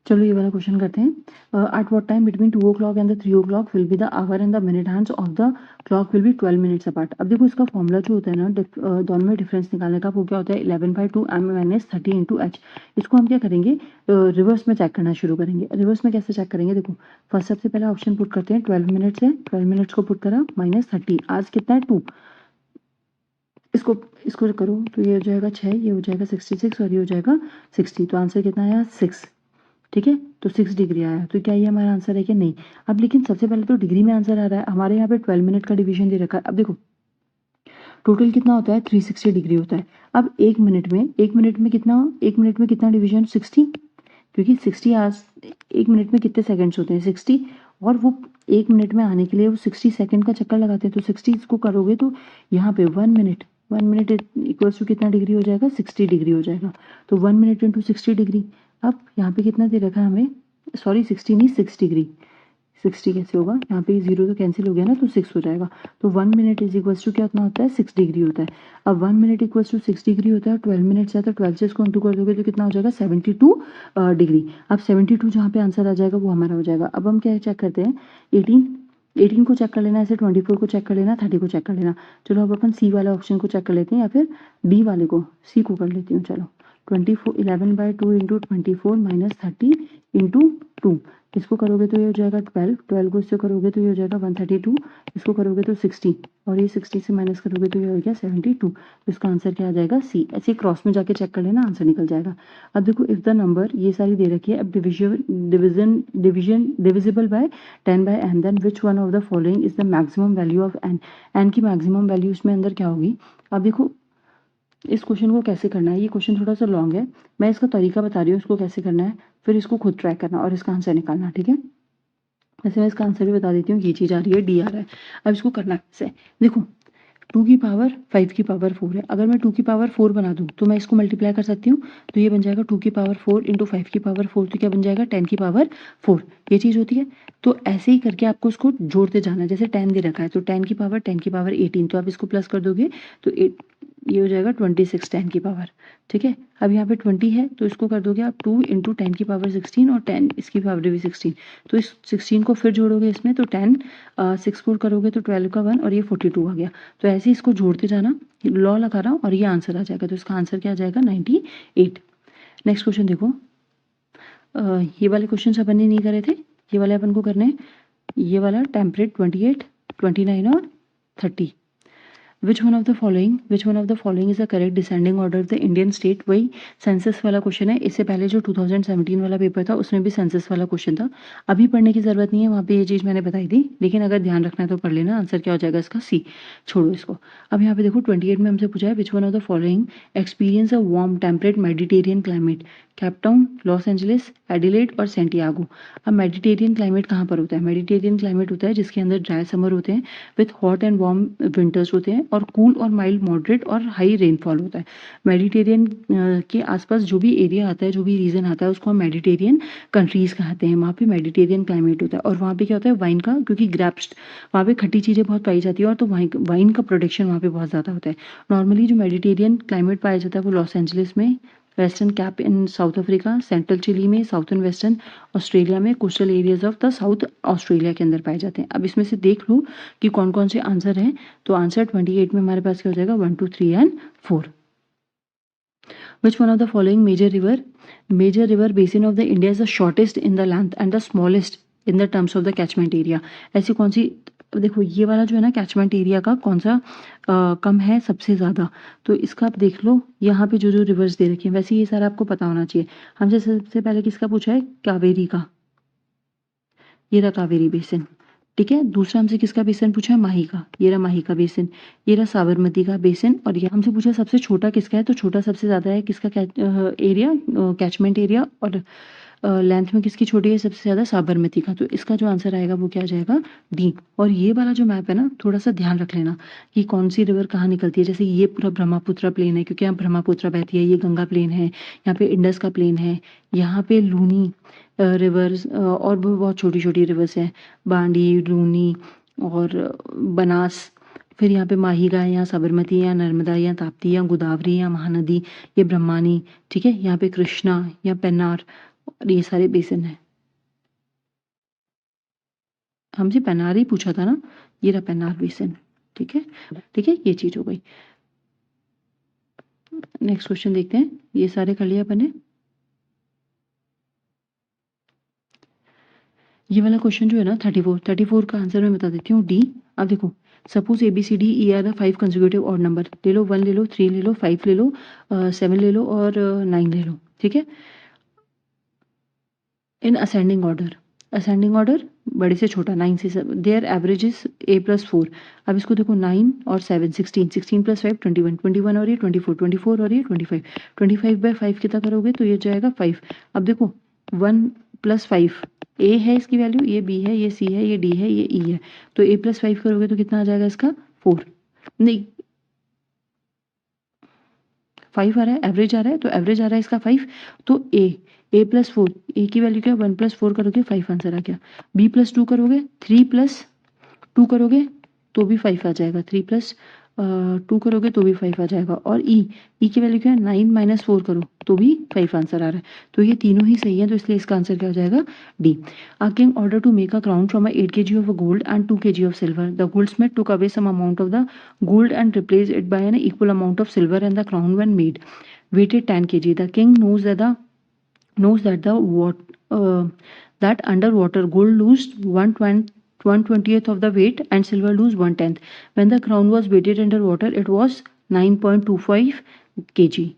S1: चलो ये वाला क्वेश्चन करते हैं। At what time between 2 o'clock and the 3 o'clock will be the our and the minute hands of the clock will be 12 minutes apart. अब देखो, इसका फॉर्मूला जो होता है ना, दोनों में डिफरेंस निकालने का, वो क्या होता है, 11/2 m-30 इंटू एच। इसको हम क्या करेंगे, रिवर्स में चेक करना शुरू करेंगे। रिवर्स में कैसे चेक करेंगे, देखो, फर्स्ट सबसे पहले ऑप्शन पुट करते हैं, 12 मिनट्स है, 12 मिनट्स को पुट करा, -30, आज कितना है, 2। इसको इसको करो तो ये हो जाएगा 6, ये हो जाएगा 66, और ये हो जाएगा 60। तो आंसर कितना आया, 6। ठीक है, तो 6 डिग्री आया। तो क्या ये हमारा आंसर है कि नहीं? अब लेकिन सबसे पहले तो डिग्री में आंसर आ रहा है, हमारे यहाँ पे 12 मिनट का डिवीजन दे रखा है। अब देखो, टोटल कितना होता है, 360 डिग्री होता है। अब एक मिनट में कितना डिवीजन, 60, क्योंकि 60 आज, एक मिनट में कितने सेकंड्स होते हैं, 60। और वो एक मिनट में आने के लिए वो 60 सेकंड का चक्कर लगाते हैं। तो 60 इसको करोगे तो यहाँ पे 1 मिनट इक्वल्स टू कितना डिग्री हो जाएगा, 60 डिग्री हो जाएगा। तो 1 मिनट इंटू 60 डिग्री। अब यहाँ पे कितना दे रखा है हमें, सॉरी 60 नहीं, 6 डिग्री। 60 कैसे होगा, यहाँ पे 0 तो कैंसिल हो गया ना, तो 6 हो जाएगा। तो 1 मिनट इज इक्वल्स टू क्या उतना होता है, 6 डिग्री होता है। अब 1 मिनट इक्वल्स टू 6 डिग्री होता है, 12 मिनट्स है, तो 12 से इसको इंटू कर दोगे तो कितना हो जाएगा, 72 डिग्री। अब 72 जहाँ पे आंसर आ जाएगा वो हमारा हो जाएगा। अब हम क्या चेक करते हैं, 18 को चेक कर लेना, ऐसे 24 को चेक कर लेना, 30 को चेक कर लेना। चलो अब अपन सी वाला ऑप्शन को चेक कर लेते हैं, या फिर डी वाले को, सी को कर लेती हूँ। चलो 11/2 इंटू 24 -30 इंटू 2, इसको करोगे तो ये हो जाएगा 12, 12 को इससे करोगे तो ये हो जाएगा 132, इसको करोगे तो 60, और ये 60 से माइनस करोगे तो ये हो गया 72। तो इसका आंसर क्या आ जाएगा, सी। ऐसे क्रॉस में जाके चेक कर लेना, आंसर निकल जाएगा। अब देखो, इफ द नंबर, ये सारी दे रखी है। अब divisible by 10/n, then which one of the following is the maximum value of n। n की मैक्सिमम वैल्यू इसमें अंदर क्या होगी। अब देखो, इस क्वेश्चन को कैसे करना है, ये क्वेश्चन थोड़ा सा लॉन्ग है, मैं इसका तरीका बता रही हूँ, इसको कैसे करना है, फिर इसको खुद ट्राई करना और इसका आंसर निकालना, ठीक है। वैसे मैं इसका आंसर भी बता देती हूँ, ये चीज़ आ रही है, डी आ रहा है। अब इसको करना कैसे, देखो, 2 की पावर 5 की पावर 4 है। अगर मैं 2 की पावर 4 बना दूँ तो मैं इसको मल्टीप्लाई कर सकती हूँ। तो ये बन जाएगा 2 की पावर 4 इंटू 5 की पावर 4, तो क्या बन जाएगा, 10 की पावर 4। ये चीज़ होती है। तो ऐसे ही करके आपको इसको जोड़ते जाना है। जैसे 10 दे रखा है, तो 10 की पावर 18, तो आप इसको प्लस कर दोगे तो ये हो जाएगा 26 10 की पावर। ठीक है, अब यहाँ पे 20 है, तो इसको कर दोगे आप 2 इंटू 10 की पावर 16, और 10 इसकी पावर भी 16। तो इस 16 को फिर जोड़ोगे इसमें, तो 10 6 4 करोगे तो 12 का 1, और ये 42 आ गया। तो ऐसे ही इसको जोड़ते जाना, लॉ लगा रहा हूँ, और ये आंसर आ जाएगा। तो इसका आंसर क्या आ जाएगा, 98। नेक्स्ट क्वेश्चन देखो, ये वाले क्वेश्चन अपन ने नहीं करे थे, ये वाले अपन को करने हैं। ये वाला टेम्परेट 28, 29 और 30। विच one of the following is the correct descending order of the Indian state. वही सेंसस वाला क्वेश्चन है। इससे पहले जो 2017 वाला पेपर था उसमें भी सेंसस वाला क्वेश्चन था। अभी पढ़ने की जरूरत नहीं है, वहाँ पे ये चीज़ मैंने बताई थी, लेकिन अगर ध्यान रखना है तो पढ़ लेना। आंसर क्या हो जाएगा इसका, सी। छोड़ो इसको। अब यहाँ पे देखो 28 में हमसे पूछा है, which one of the following experience a warm temperate Mediterranean climate, Cape Town, Los Angeles, Adelaide और सेंटियागो। अब मेडिटेरियन क्लाइमेट कहाँ पर होता है, मेडिटेरियन क्लाइमेट होता है जिसके अंदर ड्राई समर होते हैं with hot and warm winters होते हैं, और कूल और माइल्ड मॉडरेट और हाई रेनफॉल होता है। मेडिटेरियन के आसपास जो भी एरिया आता है, जो भी रीजन आता है, उसको हम मेडिटेरियन कंट्रीज कहते हैं। वहाँ पे मेडिटेरियन क्लाइमेट होता है और वहाँ पे क्या होता है, वाइन का, क्योंकि ग्रेप्स वहाँ पे खट्टी चीज़ें बहुत पाई जाती है और तो वाइन का प्रोडक्शन वहाँ पे बहुत ज़्यादा होता है। नॉर्मली जो मेडिटेरियन क्लाइमेट पाया जाता है वो लॉस एंजलिस में, वेस्टर्न कैप इन साउथ अफ्रीका, सेंट्रल चिली में, साउथर्न वेस्टर्न ऑस्ट्रेलिया में, coastal areas of the south Australia के अंदर पाए जाते हैं। अब इसमें से देख लो कि कौन कौन से आंसर हैं। तो आंसर 28 में हमारे पास क्या हो जाएगा, 1, 2, 3 and 4। Which one of the following major river basin of the India is the shortest in the length and the smallest in the terms of the catchment area? ऐसी कौन सी, देखो ये वाला जो है ना कैचमेंट एरिया का कौन सा कम है सबसे ज़्यादा, तो इसका आप देख लो यहाँ पे जो जो रिवर्स दे रखे हैं, वैसे ये सारा आपको पता होना चाहिए। हमसे सबसे पहले किसका पूछा है, कावेरी का, ये रहा कावेरी बेसिन, ठीक है। दूसरा हमसे किसका बेसिन पूछा है, माही का, ये रहा माही का बेसिन। ये रहा साबरमती का बेसिन। और ये हमसे पूछा सबसे छोटा किसका है, तो छोटा सबसे ज़्यादा है किसका एरिया, कैचमेंट एरिया, और लेंथ में किसकी छोटी है सबसे ज़्यादा, साबरमती का। तो इसका जो आंसर आएगा वो क्या आ जाएगा, डी। और ये वाला जो मैप है ना, थोड़ा सा ध्यान रख लेना कि कौन सी रिवर कहाँ निकलती है। जैसे ये पूरा ब्रह्मपुत्र प्लेन है, क्योंकि यहाँ ब्रह्मपुत्र बहती है, ये गंगा प्लेन है, यहाँ पे इंडस का प्लेन है, यहाँ पे लूनी रिवर्स और भी बहुत छोटी छोटी रिवर्स हैं, बांडी, लूनी और बनास। फिर यहाँ पे माही का है, यहाँ साबरमती, यहाँ नर्मदा, यहाँ ताप्ती, यहाँ गोदावरी, यहाँ महानदी, ये ब्रह्मानी, ठीक है। यहाँ पे कृष्णा, यहाँ पेन्नार, और ये सारे बेसिन है। हमसे पेन्नार ही पूछा था ना, ये रहा पेन्नार बेसिन, ठीक है, ठीक है, ये चीज हो गई। नेक्स्ट क्वेश्चन देखते हैं, ये सारे कर लिया अपने। ये वाला क्वेश्चन जो है ना 34 का आंसर मैं बता देती हूँ, डी। अब देखो, suppose ABCD E are the 5 consecutive odd number, ले लो 1 ले लो, 3 ले लो, 5 ले लो, 7 ले लो और 9 ले लो, ठीक है, इन असेंडिंग ऑर्डर बड़े से छोटा, 9 से देयर एवरेज इज A+4। अब इसको देखो 9 और 7 16, 16 + 5 21, 21 और ये 24, 24 और ये 25, 25/5 कितना करोगे तो ये जाएगा 5। अब देखो 1 + 5 A है इसकी वैल्यू, ये B है, ये C है, ये D है, ये E है, तो A+5 करोगे तो कितना आ जाएगा इसका 4, नहीं 5 आ रहा है, एवरेज आ रहा है, तो एवरेज आ रहा है इसका 5, तो A+4, A की वैल्यू क्या है 1 + 4 करोगे 5 आंसर आ गया। B+2 करोगे, 3 + 2 करोगे तो भी 5 आ जाएगा, 3 + 2 करोगे तो भी 5 आ जाएगा। और E की वैल्यू क्या है 9 - 4 करो तो भी 5 आंसर आ रहा है। तो ये तीनों ही सही है, तो इसलिए इसका आंसर क्या हो जाएगा, D. A king ordered to make a crown from 8 kg of gold and 2 kg of silver. The goldsmith took away some amount of the gold and replaced it by an equal amount of silver, and the crown when made weighted 10 kg. The king knows that underwater gold lose 1/20th of the weight and silver lose 1/10. When the crown was weighted underwater, it was 9.25 kg.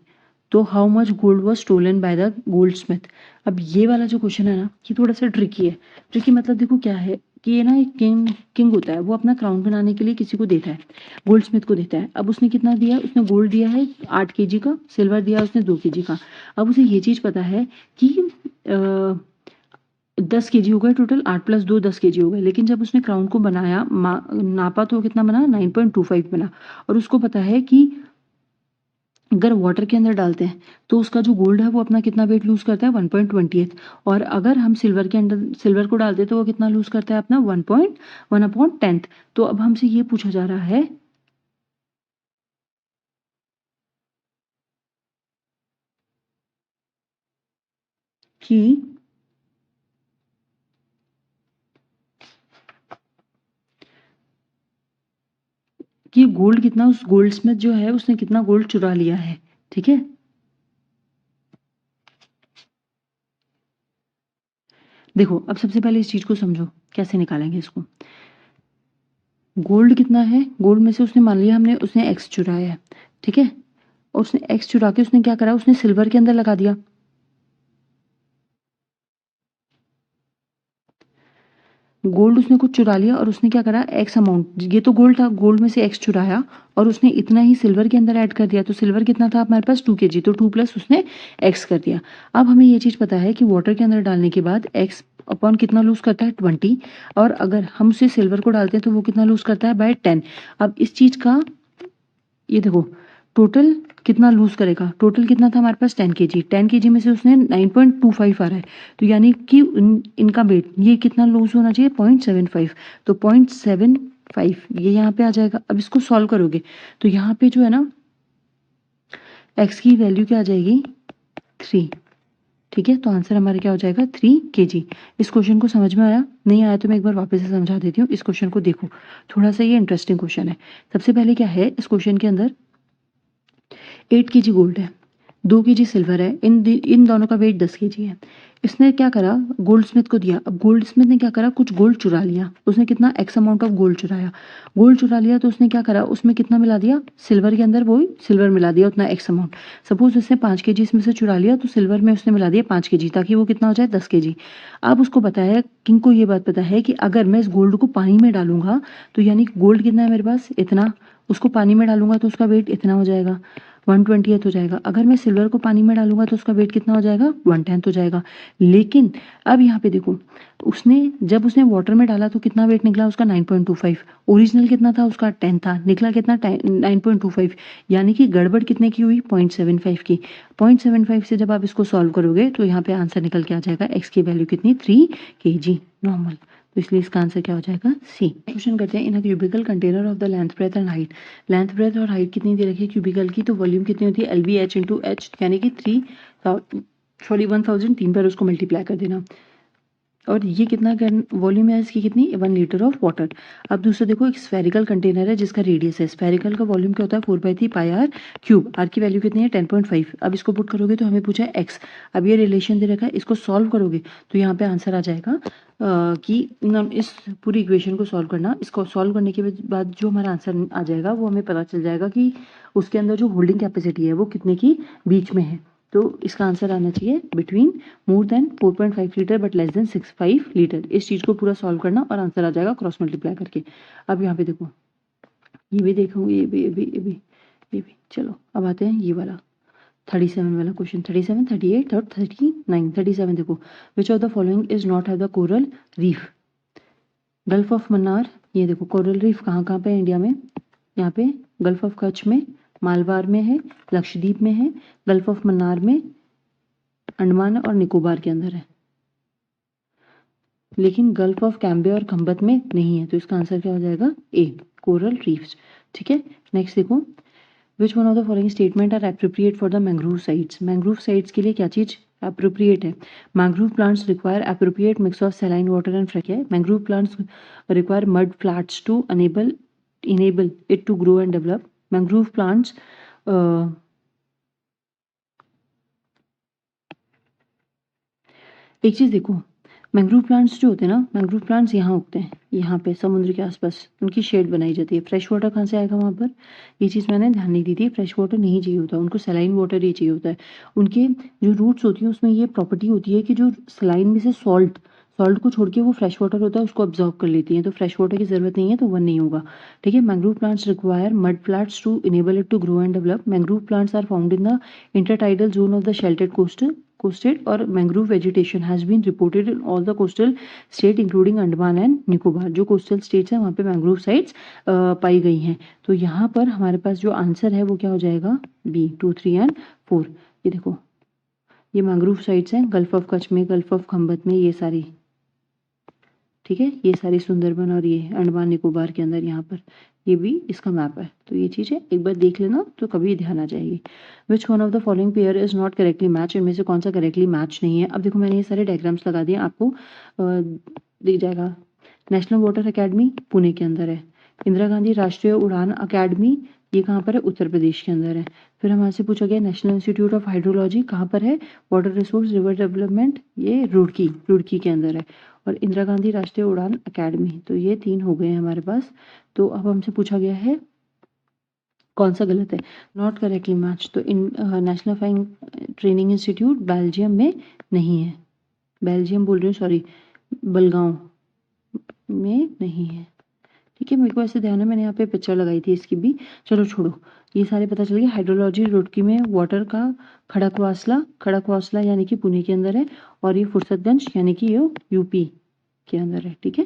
S1: तो how much gold was stolen by the goldsmith. अब ये वाला जो question है ना, ये थोड़ा सा ट्रिकी है। ट्रिकी मतलब देखो क्या है कि ये ना एक किंग होता है, वो अपना क्राउन बनाने के लिए किसी को देता है, गोल्ड स्मिथ को देता है। अब उसने कितना दिया, उसने गोल्ड दिया है 8 kg का, सिल्वर दिया उसने 2 kg का। अब उसे ये चीज़ पता है कि 10 kg हो गए टोटल, 8 + 2 10 kg हो गए। लेकिन जब उसने क्राउन को बनाया, नापा, तो कितना बना 9.25 बना। और उसको पता है कि अगर वाटर के अंदर डालते हैं तो उसका जो गोल्ड है वो अपना कितना वेट लूज करता है 1/20, और अगर हम सिल्वर के अंदर सिल्वर को डालते हैं तो वो कितना लूज करता है अपना 1/10। तो अब हमसे ये पूछा जा रहा है कि गोल्ड कितना, उस गोल्ड स्मिथ जो है उसने कितना गोल्ड चुरा लिया है, ठीक है। देखो अब सबसे पहले इस चीज को समझो, कैसे निकालेंगे इसको। गोल्ड कितना है, गोल्ड में से उसने मान लिया हमने उसने एक्स चुराया है, ठीक है, और उसने एक्स चुरा के उसने क्या करा, उसने सिल्वर के अंदर लगा दिया। गोल्ड उसने कुछ चुरा लिया और उसने क्या करा, एक्स अमाउंट, ये तो गोल्ड था, गोल्ड में से एक्स चुराया और उसने इतना ही सिल्वर के अंदर ऐड कर दिया। तो सिल्वर कितना था हमारे पास 2 kg, तो 2 + उसने एक्स कर दिया। अब हमें ये चीज़ पता है कि वाटर के अंदर डालने के बाद एक्स अपॉन कितना लूज करता है 20, और अगर हम उसे सिल्वर को डालते हैं तो वो कितना लूज करता है बाय 10। अब इस चीज़ का ये देखो टोटल कितना लूज करेगा, टोटल कितना था हमारे पास 10 kg, 10 kg में से उसने 9.25 आ रहा है, तो यानी कि इनका वेट ये कितना लूज होना चाहिए 0.75, तो 0.75 ये यहाँ पे आ जाएगा। अब इसको सॉल्व करोगे तो यहाँ पे जो है ना x की वैल्यू क्या आ जाएगी 3, ठीक है। तो आंसर हमारा क्या हो जाएगा 3 kg। इस क्वेश्चन को समझ में आया, नहीं आया तो मैं एक बार वापस से समझा देती हूँ। इस क्वेश्चन को देखो, थोड़ा सा ये इंटरेस्टिंग क्वेश्चन है। सबसे पहले क्या है इस क्वेश्चन के अंदर 8 kg गोल्ड है, 2 kg सिल्वर है, इन दोनों का वेट 10 kg है। इसने क्या करा, गोल्ड स्मिथ को दिया। अब गोल्ड स्मिथ ने क्या करा, कुछ गोल्ड चुरा लिया। उसने कितना एक्स अमाउंट ऑफ गोल्ड चुराया, गोल्ड चुरा लिया तो उसने क्या करा, उसमें कितना मिला दिया, सिल्वर के अंदर वही सिल्वर मिला दिया उतना एक्स अमाउंट। सपोज उसने 5 kg इसमें से चुरा लिया तो सिल्वर में उसने मिला दिया 5 kg, ताकि वो कितना हो जाए 10 kg। अब उसको बताया, किंग को ये बात पता है कि अगर मैं इस गोल्ड को पानी में डालूंगा तो यानी गोल्ड कितना है मेरे पास इतना, उसको पानी में डालूंगा तो उसका वेट इतना हो जाएगा 1/20 हो जाएगा। अगर मैं सिल्वर को पानी में डालूंगा तो उसका वेट कितना हो जाएगा 1/10 हो जाएगा। लेकिन अब यहाँ पे देखो जब उसने वाटर में डाला तो कितना वेट निकला उसका 9.25, ओरिजिनल कितना था उसका 10 था, निकला कितना 9.25, यानी कि गड़बड़ कितने की हुई 0.75 की। 0.75 से जब आप इसको सॉल्व करोगे तो यहाँ पे आंसर निकल के आ जाएगा एक्स की वैल्यू कितनी 3 kg नॉर्मल। तो इसलिए इसका आंसर क्या हो जाएगा सी। क्वेश्चन करते हैं in a cubical container of the length breadth and height, length breadth और हाइट कितनी दे रखी है क्यूबिकल की, तो वॉल्यूम कितनी होती है LBH इंटू एच, यानी कि 1000 3 बार उसको मल्टीप्लाई कर देना। और ये कितना वॉल्यूम है इसकी कितनी 1 लीटर ऑफ वाटर। अब दूसरा देखो एक स्फेरिकल कंटेनर है जिसका रेडियस है, स्फेरिकल का वॉल्यूम क्या होता है 4/3 पाई आर क्यूब, आर की वैल्यू कितनी है 10.5। अब इसको पुट करोगे तो हमें पूछा है एक्स। अब ये रिलेशन दे रखा है, इसको सॉल्व करोगे तो यहाँ पे आंसर आ जाएगा कि इस पूरी इक्वेशन को सॉल्व करना, इसको सॉल्व करने के बाद जो हमारा आंसर आ जाएगा वो हमें पता चल जाएगा कि उसके अंदर जो होल्डिंग कैपेसिटी है वो कितने की बीच में है। तो इसका आंसर आना चाहिए between more than 4.5 litre but less than 65 litre. इस चीज़ को पूरा सॉल्व करना और आंसर आ जाएगा क्रॉस मल्टीप्लाई करके। अब यहाँ पे देखो ये भी देखूंगी, ये भी चलो अब आते हैं ये वाला 37 वाला क्वेश्चन, 37, 38 और 39। 37 देखो which of the following is not have the coral reef, gulf of Mannar. ये देखो कोरल रीफ कहाँ कहाँ पे है इंडिया में, यहाँ पे गल्फ ऑफ कच्छ में, मालवार में है, लक्षद्वीप में है, गल्फ ऑफ मन्नार में, अंडमान और निकोबार के अंदर है, लेकिन गल्फ ऑफ कैम्बे और खंबत में नहीं है। तो इसका आंसर क्या हो जाएगा ए कोरल रीफ्स। ठीक है, नेक्स्ट देखो which one of the following statement are appropriate for the mangrove sites, mangrove sites के लिए क्या चीज एप्रोप्रिएट है। Mangrove plants require appropriate mix of saline water and fresh है, mangrove plants require mud flats to enable it to grow and develop, mangrove plants एक चीज देखो mangrove plants जो होते हैं ना, मैंग्रोव प्लांट्स यहाँ उगते हैं, यहाँ पे समुद्र के आसपास उनकी शेड बनाई जाती है। फ्रेश वाटर कहाँ से आएगा वहाँ पर, ये चीज़ मैंने ध्यान नहीं दी थी। फ्रेश वाटर नहीं चाहिए होता उनको, सलाइन वाटर ही चाहिए होता है। उनके जो रूट्स होती हैं उसमें ये प्रॉपर्टी होती है कि जो सलाइन में से सॉल्ट को छोड़ के वो फ्रेश वाटर होता है उसको ऑब्जॉर्व कर लेती हैं, तो फ्रेश वाटर की जरूरत नहीं है तो वन नहीं होगा। ठीक है, mangrove plants require mud flats to enable it to grow and develop, mangrove plants are found in the intertidal zone of the sheltered coasted और mangrove vegetation has been reported in all the coastal state including Andaman and Nicobar. जो coastal states हैं वहाँ पे mangrove sites पाई गई हैं। तो यहाँ पर हमारे पास जो आंसर है वो क्या हो जाएगा बी 2, 3 एंड 4। ये देखो ये मैंग्रोव साइट्स हैं गल्फ ऑफ कच्छ में, गल्फ ऑफ खंबत में, ये सारी ठीक है, ये सारी सुंदरबन और ये अंडमान निकोबार के अंदर यहाँ पर ये भी इसका मैप है। तो ये चीज़ है एक बार देख लेना तो कभी ध्यान आ जाएगी। विच one of the following pair is not correctly match, इनमें से कौन सा करेक्टली मैच नहीं है। अब देखो मैंने ये सारे डायग्राम्स लगा दिए, आपको दिख जाएगा। नेशनल वाटर अकेडमी पुणे के अंदर है, इंदिरा गांधी राष्ट्रीय उड़ान अकेडमी ये कहाँ पर है उत्तर प्रदेश के अंदर है। फिर हमारे से पूछा गया नेशनल इंस्टीट्यूट ऑफ हाइड्रोलॉजी कहाँ पर है, वाटर रिसोर्स रिवर डेवलपमेंट ये रुड़की के अंदर है, और इंदिरा गांधी राष्ट्रीय उड़ान अकेडमी। तो ये 3 हो गए हैं हमारे पास। तो अब हमसे पूछा गया है कौन सा गलत है, नॉट करेक्टली मैच। तो in national flying training institute Belgium में नहीं है, बेल्जियम बोल रही हूँ सॉरी, बलगांव में नहीं है। ठीक है, मेरे को ऐसे ध्यान है मैंने यहाँ पे पिक्चर लगाई थी इसकी भी, चलो छोड़ो ये सारे पता चल गए। हाइड्रोलॉजी रुड़की में, वाटर का खड़कवासला यानी कि पुणे के अंदर है, और ये फुर्सतगंज यानी कि ये यूपी के अंदर है। ठीक है।